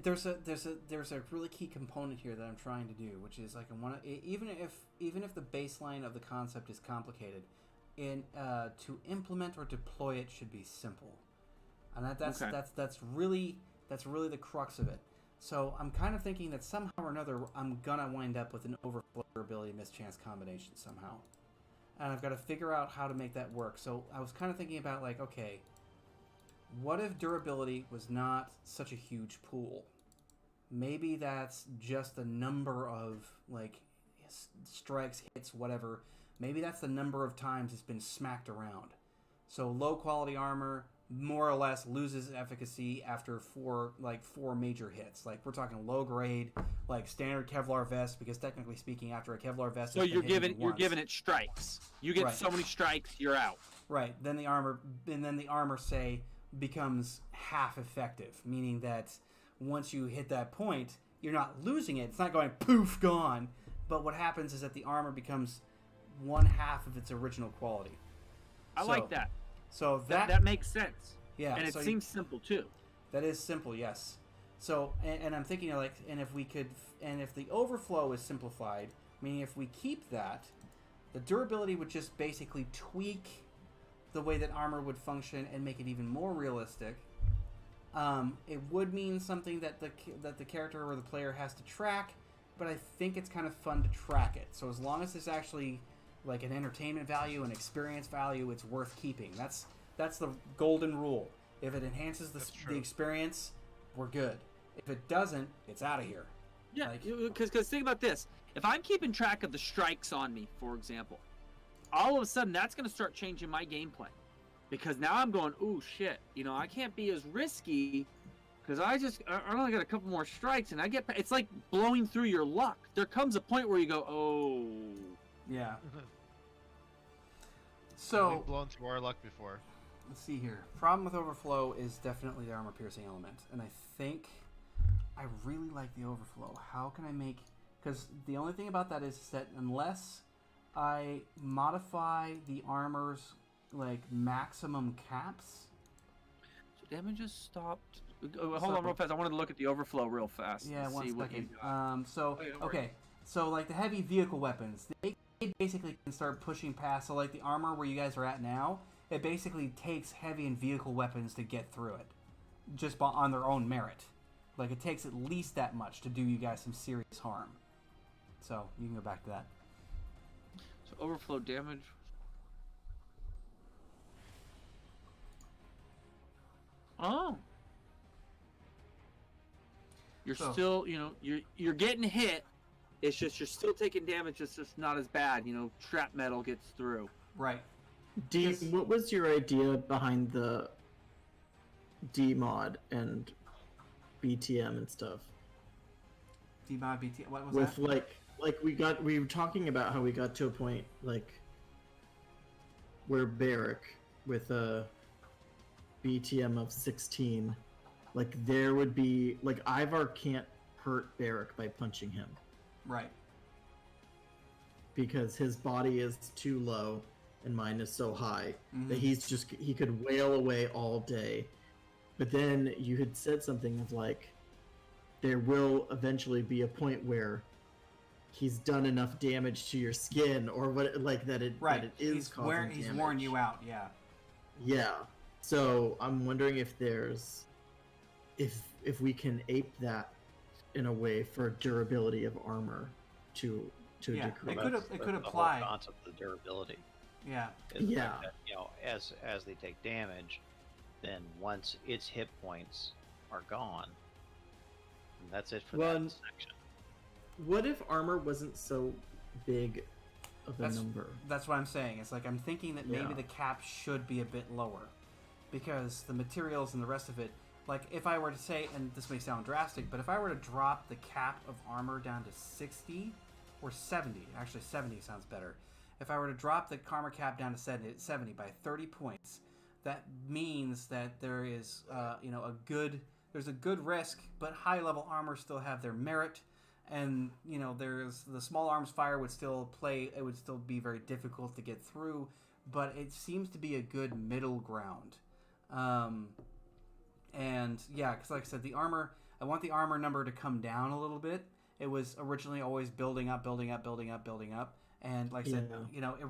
There's a really key component here that I'm trying to do, which is like even if the baseline of the concept is complicated, to implement or deploy it should be simple, and that's really the crux of it. So I'm kind of thinking that somehow or another I'm gonna wind up with an overflow ability mischance combination somehow, and I've got to figure out how to make that work. So I was kind of thinking about like, okay, what if durability was not such a huge pool? Maybe that's just the number of like strikes, hits, whatever. Maybe that's the number of times it's been smacked around. So low quality armor, more or less loses efficacy after four major hits. Like we're talking low grade, like standard Kevlar vest, because technically speaking, after a Kevlar vest, So it's been you're hit giving it strikes. You get Right. so many strikes, you're out. Right. Then the armor say becomes half effective, meaning that once you hit that point, you're not losing it. It's not going poof gone. But what happens is that the armor becomes 1/2 of its original quality. I like that. So That makes sense. yeah, And it so seems simple too. that is simple, yes. So and I'm thinking like, and if the overflow is simplified, meaning if we keep that, the durability would just basically tweak the way that armor would function and make it even more realistic. It would mean something that the character or the player has to track, but I think it's kind of fun to track it. So as long as there's actually like an entertainment value, an experience value, it's worth keeping. That's the golden rule. If it enhances the experience, we're good. If it doesn't, it's out of here. Yeah, because think about this. If I'm keeping track of the strikes on me, for example, all of a sudden that's going to start changing my gameplay. Because now I'm going, ooh, shit. I can't be as risky because I only got a couple more strikes and it's like blowing through your luck. There comes a point where you go, oh. Yeah. So We've blown through our luck before. let's see here. Problem with overflow is definitely the armor piercing element, and I think I really like the overflow. How can I make? Because the only thing about that is that unless I modify the armor's like maximum caps. So damage has stopped. Hold on real fast. I wanted to look at the overflow real fast. Yeah, and one see what you second. got. Okay, so like the heavy vehicle weapons, they basically can start pushing past. So like the armor where you guys are at now, it basically takes heavy and vehicle weapons to get through it, just on their own merit. Like it takes at least that much to do you guys some serious harm. So you can go back to that. So overflow damage. Oh. You're still, you're getting hit. It's just you're still taking damage. It's just not as bad. Trap metal gets through. Right. What was your idea behind the D mod and BTM and stuff? D mod BT. What was With that? like we were talking about how we got to a point like where Barrick with a BTM of 16, like there would be like Ivar can't hurt Barrick by punching him. Right. Because his body is too low and mine is so high that he could wail away all day. But then you had said something of like there will eventually be a point where he's done enough damage to your skin or what that it is causing damage. He's worn you out, yeah. Yeah. So I'm wondering if there's if we can ape that in a way for durability of armor to Yeah, decrease. it could The apply. whole concept of durability. Yeah. Is the Yeah. fact that, as they take damage, then once its hit points are gone, and that's it for that section. What if armor wasn't so big of a number? That's what I'm saying. It's like I'm thinking that maybe Yeah. the cap should be a bit lower, because the materials and the rest of it. Like if I were to say, and this may sound drastic, but if I were to drop the cap of armor down to 60 or 70, actually 70 sounds better. If I were to drop the armor cap down to 70 by 30 points, that means that there is, there's a good risk, but high level armor still have their merit. And there's the small arms fire would still play. It would still be very difficult to get through, but it seems to be a good middle ground. And yeah, because like I said, I want the armor number to come down a little bit. It was originally always building up, and like I said,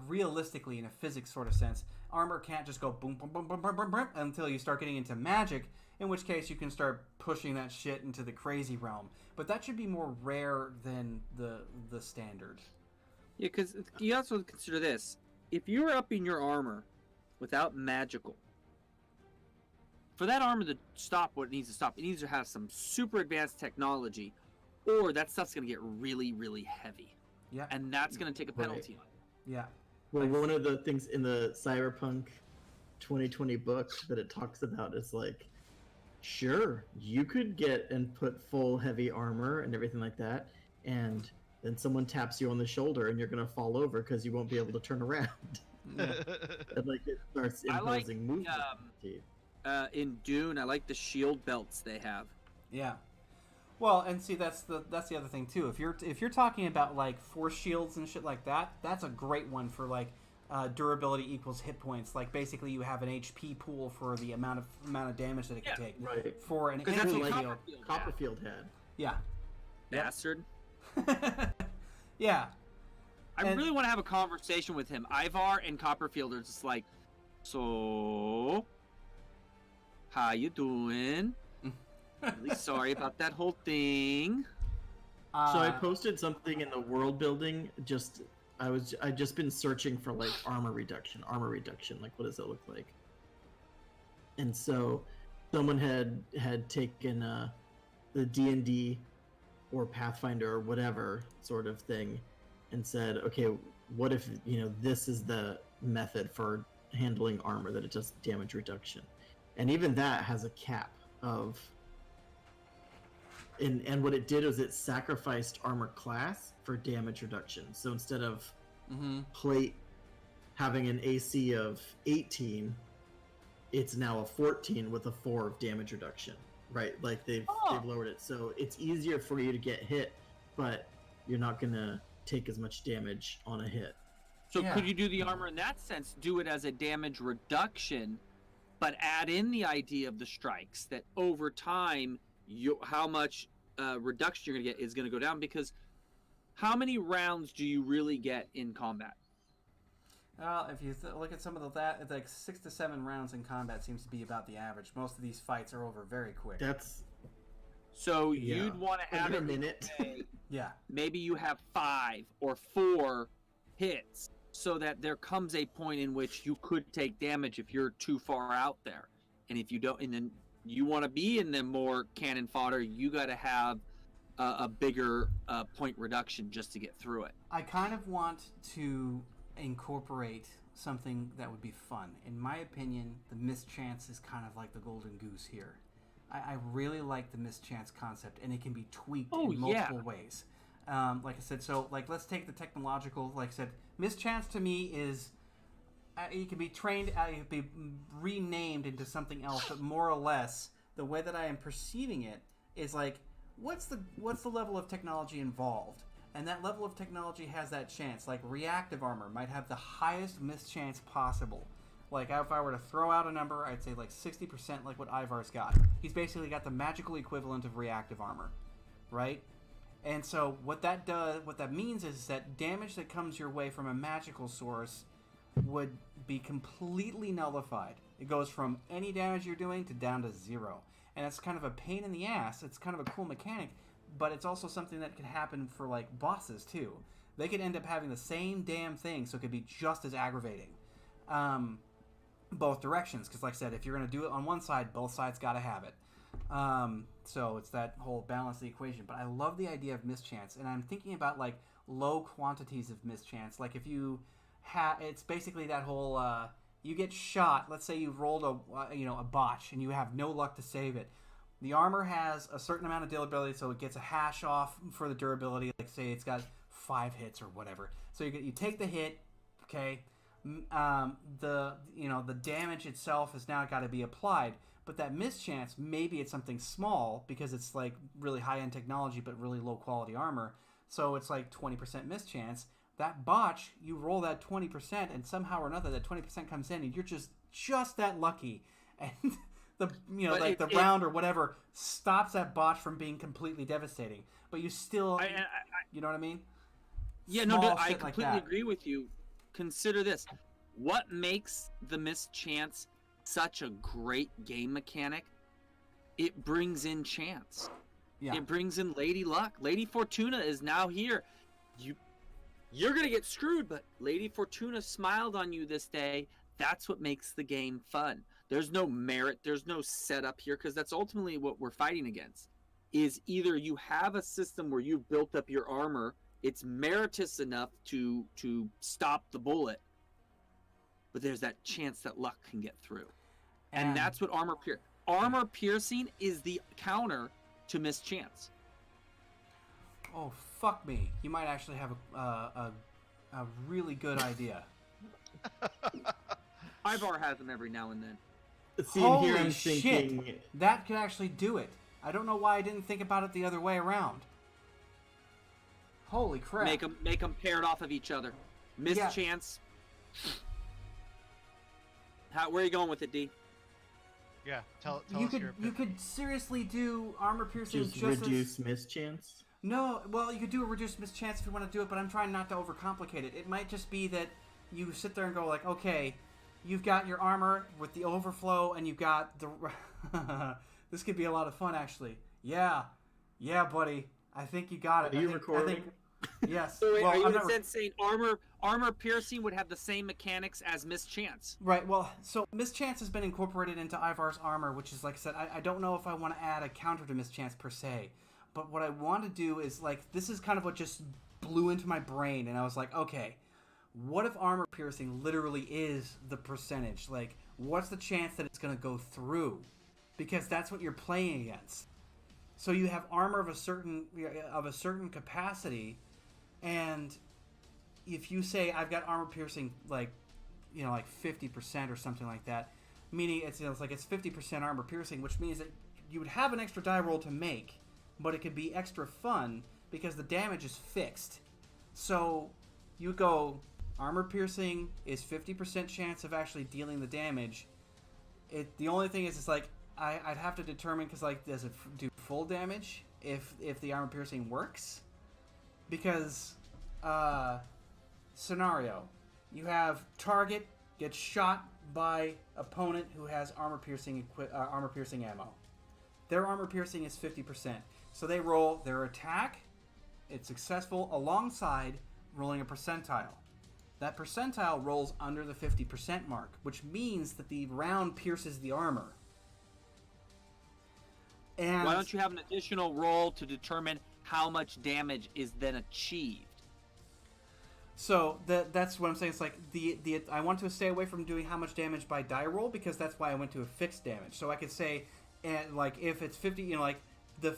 realistically, in a physics sort of sense, armor can't just go boom, boom, boom, boom, boom, boom, boom until you start getting into magic. In which case, you can start pushing that shit into the crazy realm. But that should be more rare than the standard. Yeah, because you also consider this. If you're upping your armor without magical, for that armor to stop what it needs to stop, it needs to have some super advanced technology, or that stuff's going to get really, really heavy. Yeah. And that's going to take a penalty on it. Yeah. Well, one of the things in the Cyberpunk 2020 book that it talks about is like, sure, you could get and put full heavy armor and everything like that, and then someone taps you on the shoulder and you're gonna fall over because you won't be able to turn around. Yeah. And like it starts I like, imposing movement to you. in Dune, I like the shield belts they have. Yeah. Well, and see that's the other thing too. If you're talking about like force shields and shit like that, that's a great one for like durability equals hit points. Like basically you have an HP pool for the amount of damage that it can take. Right. For an Because that's energy what field. Copperfield had. Yeah. Bastard. Yeah. I really want to have a conversation with him. Ivar and Copperfield are just like, so, how you doing? Really sorry about that whole thing. So I posted something in the world building. I just been searching for like armor reduction. Like, what does it look like? And so, someone had taken the D&D or Pathfinder or whatever sort of thing, and said, okay, what if this is the method for handling armor, that it does damage reduction, and even that has a cap of. And what it did was it sacrificed armor class for damage reduction. So instead of plate having an AC of 18, it's now a 14 with a 4 of damage reduction. Right? Like they've lowered it. So it's easier for you to get hit, but you're not gonna take as much damage on a hit. So could you do the armor in that sense, do it as a damage reduction, but add in the idea of the strikes, that over time how much reduction you're going to get is going to go down, because how many rounds do you really get in combat? Well, if you look at some of that, like 6 to 7 rounds in combat seems to be about the average. Most of these fights are over very quick. So you'd want to have a minute. Yeah. Maybe you have 5 or 4 hits, so that there comes a point in which you could take damage if you're too far out there, and if you don't, and then you want to be in the more cannon fodder, you got to have a bigger point reduction just to get through it. I kind of want to incorporate something that would be fun. In my opinion, the mischance is kind of like the golden goose here. I really like the mischance concept, and it can be tweaked in multiple ways. Like I said, so like let's take the technological. Like I said, mischance to me is. It can be trained, it can be renamed into something else, but more or less, the way that I am perceiving it is like, what's the level of technology involved? And that level of technology has that chance. Like reactive armor might have the highest mischance possible. Like if I were to throw out a number, I'd say like 60%, like what Ivar's got. He's basically got the magical equivalent of reactive armor, right? And so what that means is that damage that comes your way from a magical source would be completely nullified. It goes from any damage you're doing to down to 0. And it's kind of a pain in the ass. It's kind of a cool mechanic, but it's also something that could happen for like bosses too. They could end up having the same damn thing, so it could be just as aggravating. Both directions, because like I said, if you're going to do it on one side, both sides got to have it. So it's that whole balance of the equation. But I love the idea of mischance, and I'm thinking about like low quantities of mischance. Like if you it's basically that whole you get shot. Let's say you rolled a botch and you have no luck to save it. The armor has a certain amount of durability, so it gets a hash off for the durability. Like say it's got 5 hits or whatever. So you take the hit, okay. The damage itself has now got to be applied, but that mischance, maybe it's something small because it's like really high end technology but really low quality armor. So it's like 20% mischance. That botch, you roll that 20%, and somehow or another, that 20% comes in, and you're just that lucky, and the round or whatever stops that botch from being completely devastating. But you still, you know what I mean? Yeah, I completely agree with you. Consider this: what makes the mischance such a great game mechanic? It brings in chance. Yeah. It brings in Lady Luck. Lady Fortuna is now here. You're going to get screwed, but Lady Fortuna smiled on you this day. That's what makes the game fun. There's no merit. There's no setup here, because that's ultimately what we're fighting against. Is either you have a system where you've built up your armor, it's meritorious enough to stop the bullet, but there's that chance that luck can get through. And that's what armor piercing is the counter to mischance. Oh, fuck me. You might actually have a really good idea. Ivar has them every now and then. See, Holy here I'm shit! thinking, That could actually do it. I don't know why I didn't think about it the other way around. Holy crap! Make them paired off of each other. Mischance. Where are you going with it, D? Yeah, tell you us could your you opinion. could seriously do armor piercing just just reduce as... mischance. No, well, you could do a reduced mischance if you want to do it, but I'm trying not to overcomplicate it. It might just be that you sit there and go like, okay, you've got your armor with the overflow, and you've got the... This could be a lot of fun, actually. Yeah, buddy. I think you got it. Are you recording? Yes. So wait, well, are you I'm in a not sense saying armor piercing would have the same mechanics as mischance? Right, well, so mischance has been incorporated into Ivar's armor, which is, like I said, I don't know if I want to add a counter to mischance per se, but what I want to do is, like, this is kind of what just blew into my brain, and I was like, okay, what if armor piercing literally is the percentage? Like, what's the chance that it's going to go through? Because that's what you're playing against. So you have armor of a certain capacity, and if you say I've got armor piercing like 50% or something like that, meaning it's 50% armor piercing, which means that you would have an extra die roll to make, but it could be extra fun because the damage is fixed. So you go armor piercing is 50% chance of actually dealing the damage. The only thing is it's like I'd have to determine because like does it do full damage if the armor piercing works? Because scenario, you have target gets shot by opponent who has armor piercing ammo. Their armor piercing is 50%, so they roll their attack. It's successful alongside rolling a percentile. That percentile rolls under the 50% mark, which means that the round pierces the armor. And why don't you have an additional roll to determine how much damage is then achieved? So that's what I'm saying. It's like I want to stay away from doing how much damage by die roll because that's why I went to a fixed damage. So I could say, and like if it's 50, like the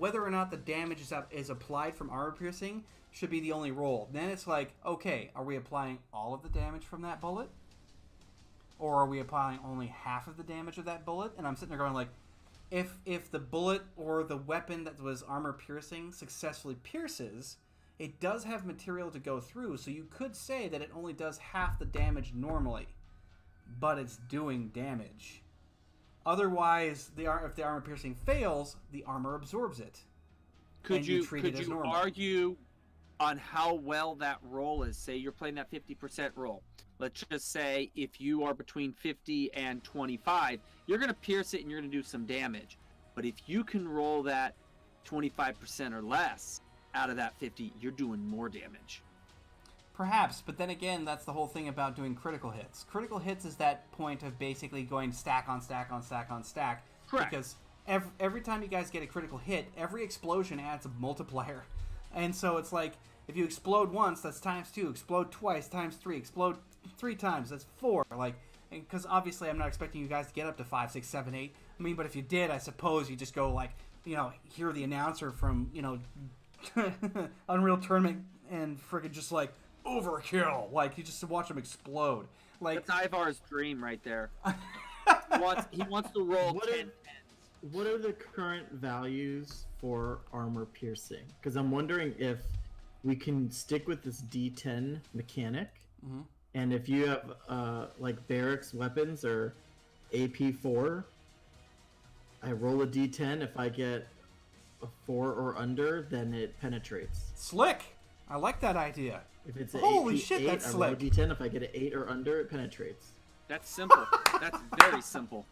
whether or not the damage is applied from armor piercing should be the only roll. Then it's like, okay, are we applying all of the damage from that bullet, or are we applying only half of the damage of that bullet? And I'm sitting there going like, if the bullet or the weapon that was armor piercing successfully pierces, it does have material to go through, so you could say that it only does half the damage normally, but it's doing damage. Otherwise, if the armor piercing fails, the armor absorbs it. Could you argue on how well that roll is? Say you're playing that 50% roll. Let's just say if you are between 50 and 25, you're going to pierce it and you're going to do some damage. But if you can roll that 25% or less out of that 50, you're doing more damage. Perhaps, but then again, that's the whole thing about doing critical hits. Critical hits is that point of basically going stack on stack on stack on stack. Correct. Because every time you guys get a critical hit, every explosion adds a multiplier. And so it's like, if you explode once, that's times 2. Explode twice, times 3. Explode 3 times, that's 4. Like, because obviously I'm not expecting you guys to get up to 5, 6, 7, 8. I mean, but if you did, I suppose you just go like, hear the announcer from, Unreal Tournament and friggin' just like, overkill. Like, you just watch them explode. Like, that's Ivar's dream right there. he wants to roll 10. What are the current values for armor piercing? Because I'm wondering if we can stick with this D10 mechanic, and if you have like barracks weapons or AP4, I roll a D10. If I get a 4 or under, then it penetrates. Slick. I like that idea. If it's an Holy AP8, shit, that's I roll slick. a D10. If I get an 8 or under, it penetrates. That's simple. That's very simple.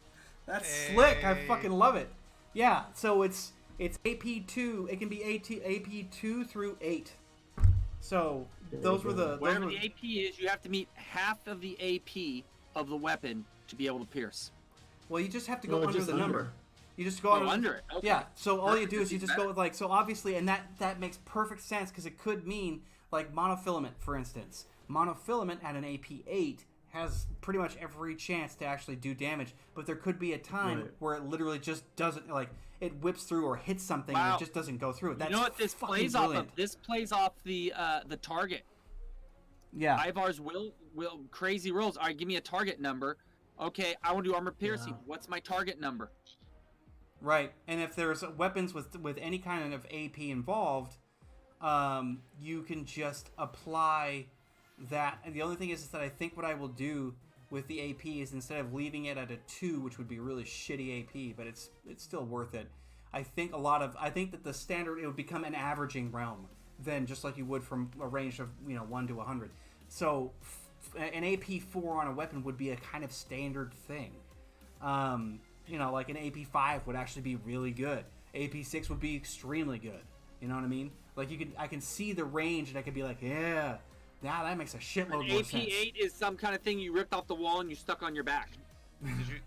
That's slick. I fucking love it. Yeah, so it's AP2. It can be AP2 through 8. So those were the... Whatever the AP is, you have to meet half of the AP of the weapon to be able to pierce. Well, you just have to go under the number. You just go under it. Okay. Yeah, so all you do is you just go with like... So obviously, and that makes perfect sense because it could mean like monofilament, for instance. Monofilament at an AP8 has pretty much every chance to actually do damage, but there could be a time where it literally just doesn't, like, it whips through or hits something and it just doesn't go through. That's you know what this plays brilliant. off of? This plays off the target. Yeah. Ivar's will crazy rolls. All right, give me a target number. Okay, I want to do armor piercing. What's my target number? Right, and if there's weapons with any kind of AP involved, you can just apply that. And the only thing is that I think what I will do with the AP is instead of leaving it at a 2, which would be really shitty AP, but it's still worth it. I think that the standard, it would become an averaging realm then, just like you would from a range of 1 to 100. So an AP 4 on a weapon would be a kind of standard thing. Like an AP 5 would actually be really good. AP 6 would be extremely good. You know what I mean? Like I can see the range and I could be like, yeah, now that makes a shitload more sense. AP 8 is some kind of thing you ripped off the wall and you stuck on your back.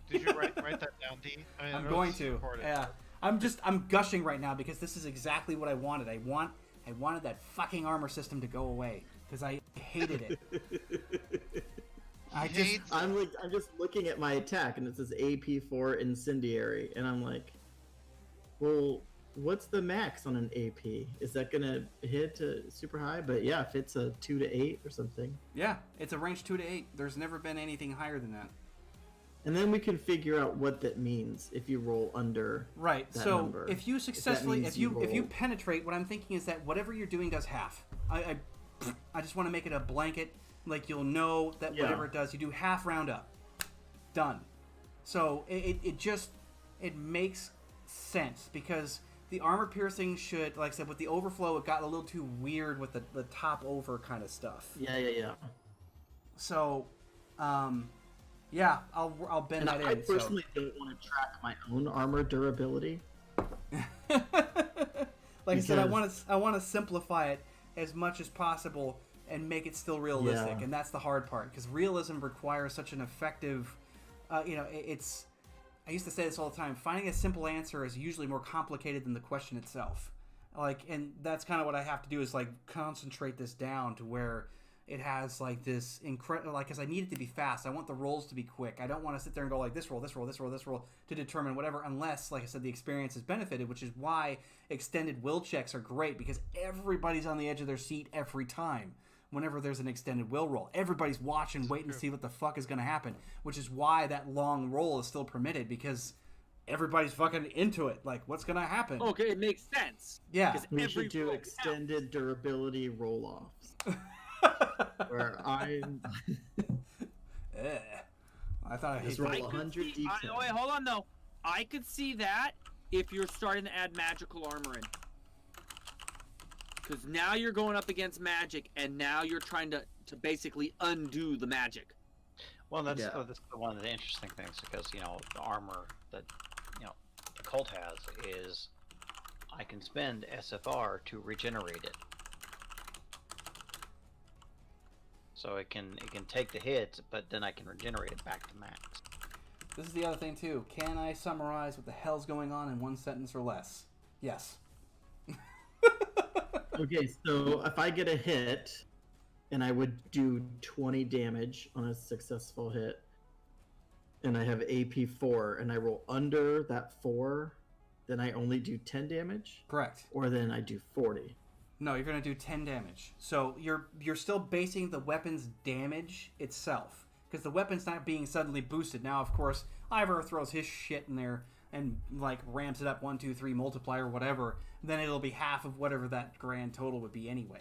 Did you write that down, D? I mean, I'm going to. Yeah. I'm gushing right now because this is exactly what I wanted. I wanted that fucking armor system to go away because I hated it. I'm just looking at my attack and it says AP4 incendiary and I'm like, well, what's the max on an AP? Is that gonna hit super high? But yeah, if it's a 2 to 8 or something. Yeah, it's a range 2 to 8. There's never been anything higher than that. And then we can figure out what that means if you roll under right. that so number. If you successfully, if you penetrate, what I'm thinking is that whatever you're doing does half. I just want to make it a blanket, like you'll know that whatever it does, you do half round up. Done. So it makes sense because the armor piercing should, like I said, with the overflow, it got a little too weird with the top over kind of stuff. Yeah. So, yeah, I'll bend that in. I personally don't want to track my own armor durability. I said, I want to simplify it as much as possible and make it still realistic, and that's the hard part because realism requires such an effective. It's. I used to say this all the time. Finding a simple answer is usually more complicated than the question itself. And that's kind of what I have to do is concentrate this down to where it has this incredible, because I need it to be fast. I want the rolls to be quick. I don't want to sit there and go this roll, this roll, this roll, this roll to determine whatever, unless, like I said, the experience is benefited, which is why extended will checks are great because everybody's on the edge of their seat every time. Whenever there's an extended will roll, everybody's watching, waiting to see what the fuck is going to happen, which is why that long roll is still permitted because everybody's fucking into it. What's going to happen? Okay, it makes sense. Yeah. We should do extended durability roll-offs. Where I'm... I thought I just roll 100 d10. Wait, hold on, though. I could see that if you're starting to add magical armor in. Because now you're going up against magic, and now you're trying to basically undo the magic. Well, that's one of the interesting things, because, the armor that, the cult has is I can spend SFR to regenerate it. So it can take the hits, but then I can regenerate it back to max. This is the other thing, too. Can I summarize what the hell's going on in one sentence or less? Yes. Okay, so if I get a hit, and I would do 20 damage on a successful hit, and I have AP 4, and I roll under that 4, then I only do 10 damage? Correct. Or then I do 40? No, you're going to do 10 damage. So you're still basing the weapon's damage itself, because the weapon's not being suddenly boosted. Now, of course, Ivor throws his shit in there and ramps it up 1, 2, 3 multiplier, whatever, then it'll be half of whatever that grand total would be anyway.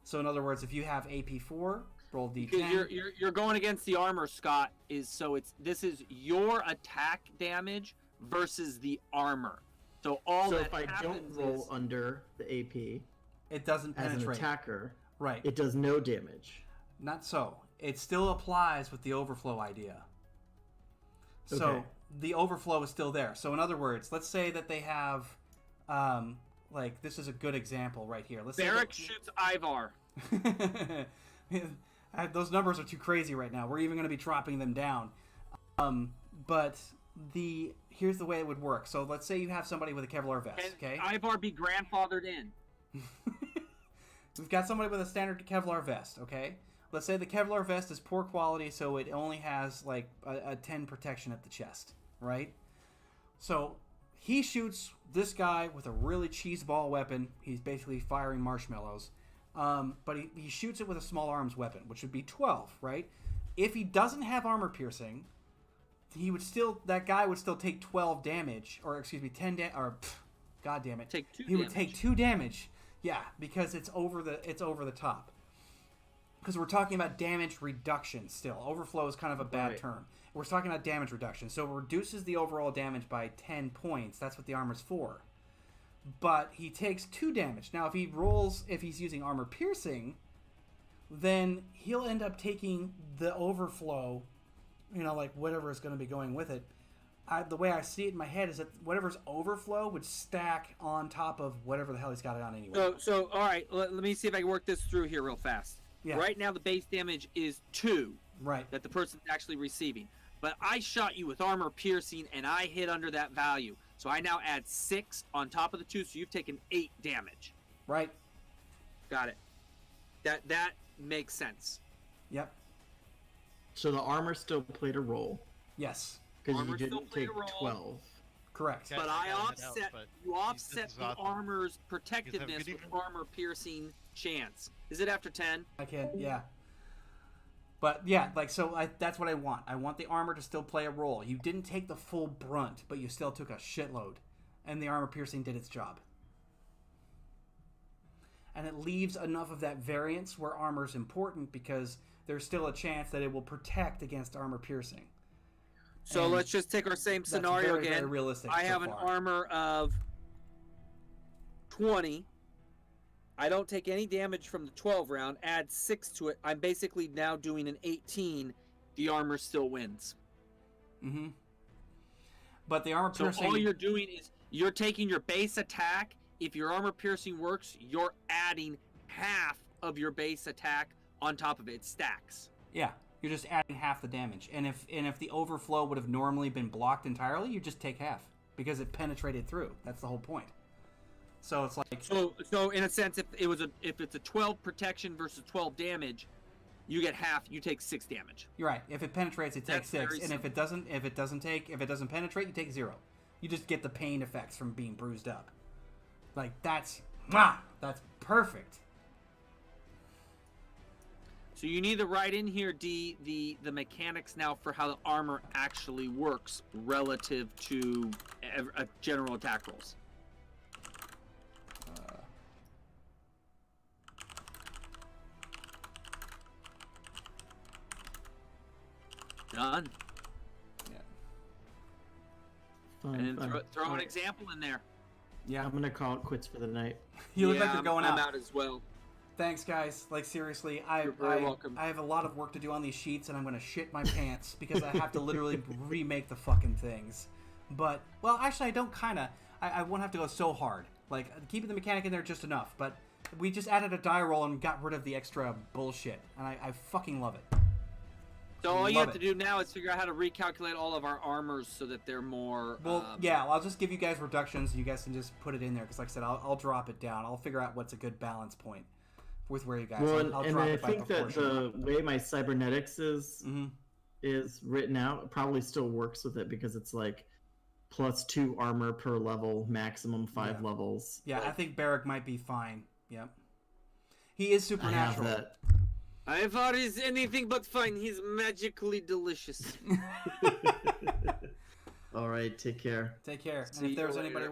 So in other words, if you have AP4, roll D10. You're going against the armor, Scott. This is your attack damage versus the armor. So if I don't roll under the AP, it doesn't penetrate. As an attacker, right? It does no damage. Not so. It still applies with the overflow idea. Okay. So the overflow is still there. So in other words, let's say that they have, this is a good example right here. Let's Barrack shoots Ivar. Those numbers are too crazy right now. We're even going to be dropping them down. But here's the way it would work. So let's say you have somebody with a Kevlar vest. Okay. Ivar be grandfathered in. We've got somebody with a standard Kevlar vest. Okay. let's say the Kevlar vest is poor quality, so it only has like a 10 protection at the chest, right? So he shoots this guy with a really cheeseball weapon. He's basically firing marshmallows. But he shoots it with a small arms weapon, which would be 12, right? If he doesn't have armor piercing, that guy would still take 12 damage, or excuse me, 10 damage, or god damn it, he would take 2 damage. Yeah, because it's over the top. Because we're talking about damage reduction still. Overflow is kind of a bad term. We're talking about damage reduction. So it reduces the overall damage by 10 points. That's what the armor's for. But he takes 2 damage. Now, if he's using armor piercing, then he'll end up taking the overflow, like whatever is going to be going with it. The way I see it in my head is that whatever's overflow would stack on top of whatever the hell he's got it on anyway. So all right, let me see if I can work this through here real fast. Yeah. Right now, the base damage is 2. Right. That the person's actually receiving. But I shot you with armor piercing, and I hit under that value. So I now add 6 on top of the 2, so you've taken 8 damage. Right. Got it. That makes sense. Yep. So the armor still played a role. Yes. Because you Armor still didn't played take a role. 12. Correct. Okay. But I I gotta head offset. out, but You offset this is the awesome. armor's good protectiveness with evening. armor piercing chance. Is it after 10? I can, yeah. But yeah, that's what I want. I want the armor to still play a role. You didn't take the full brunt, but you still took a shitload. And the armor piercing did its job. And it leaves enough of that variance where armor is important because there's still a chance that it will protect against armor piercing. So And let's just take our same that's scenario very, again. very realistic I so have an far. armor of 20. I don't take any damage from the 12 round. Add 6 to it. I'm basically now doing an 18. The armor still wins. Mm-hmm. But the armor So piercing... all you're doing is you're taking your base attack. If your armor piercing works, you're adding half of your base attack on top of it. It stacks. Yeah, you're just adding half the damage. And if the overflow would have normally been blocked entirely, you just take half because it penetrated through. That's the whole point. So it's like So in a sense, if it's a 12 protection versus 12 damage, you get half. You take 6 damage. you're right. If it penetrates, it takes That's 6, very and if it doesn't penetrate, you take 0. You just get the pain effects from being bruised up. Like that's perfect. So you need to write in here, D, the mechanics now for how the armor actually works relative to general attack rolls. Done. Yeah. Fun, And fun. then throw an Alright. example in there. Yeah. I'm gonna call it quits for the night. You look like you're going I'm out. out as well. Thanks, guys. Like seriously, You're very welcome. I have a lot of work to do on these sheets, and I'm gonna shit my pants because I have to literally remake the fucking things. But well, actually, I don't kinda. I won't have to go so hard. Like keeping the mechanic in there just enough. But we just added a die roll and got rid of the extra bullshit, and I fucking love it. So all you Love have to it. do now is figure out how to recalculate all of our armors so that they're more. Well, yeah, I'll just give you guys reductions. You guys can just put it in there because, like I said, I'll drop it down. I'll figure out what's a good balance point with where you guys. Well, I'll and drop I it by think that proportion. the way my cybernetics Mhm. is written out probably still works with it because it's like +2 armor per level, maximum 5 Yeah. levels. Yeah, I think Barrack might be fine. Yep. He is I have supernatural. that. I thought he's anything but fine. He's magically delicious. All right, take care. Take care. See And if you there's later. anybody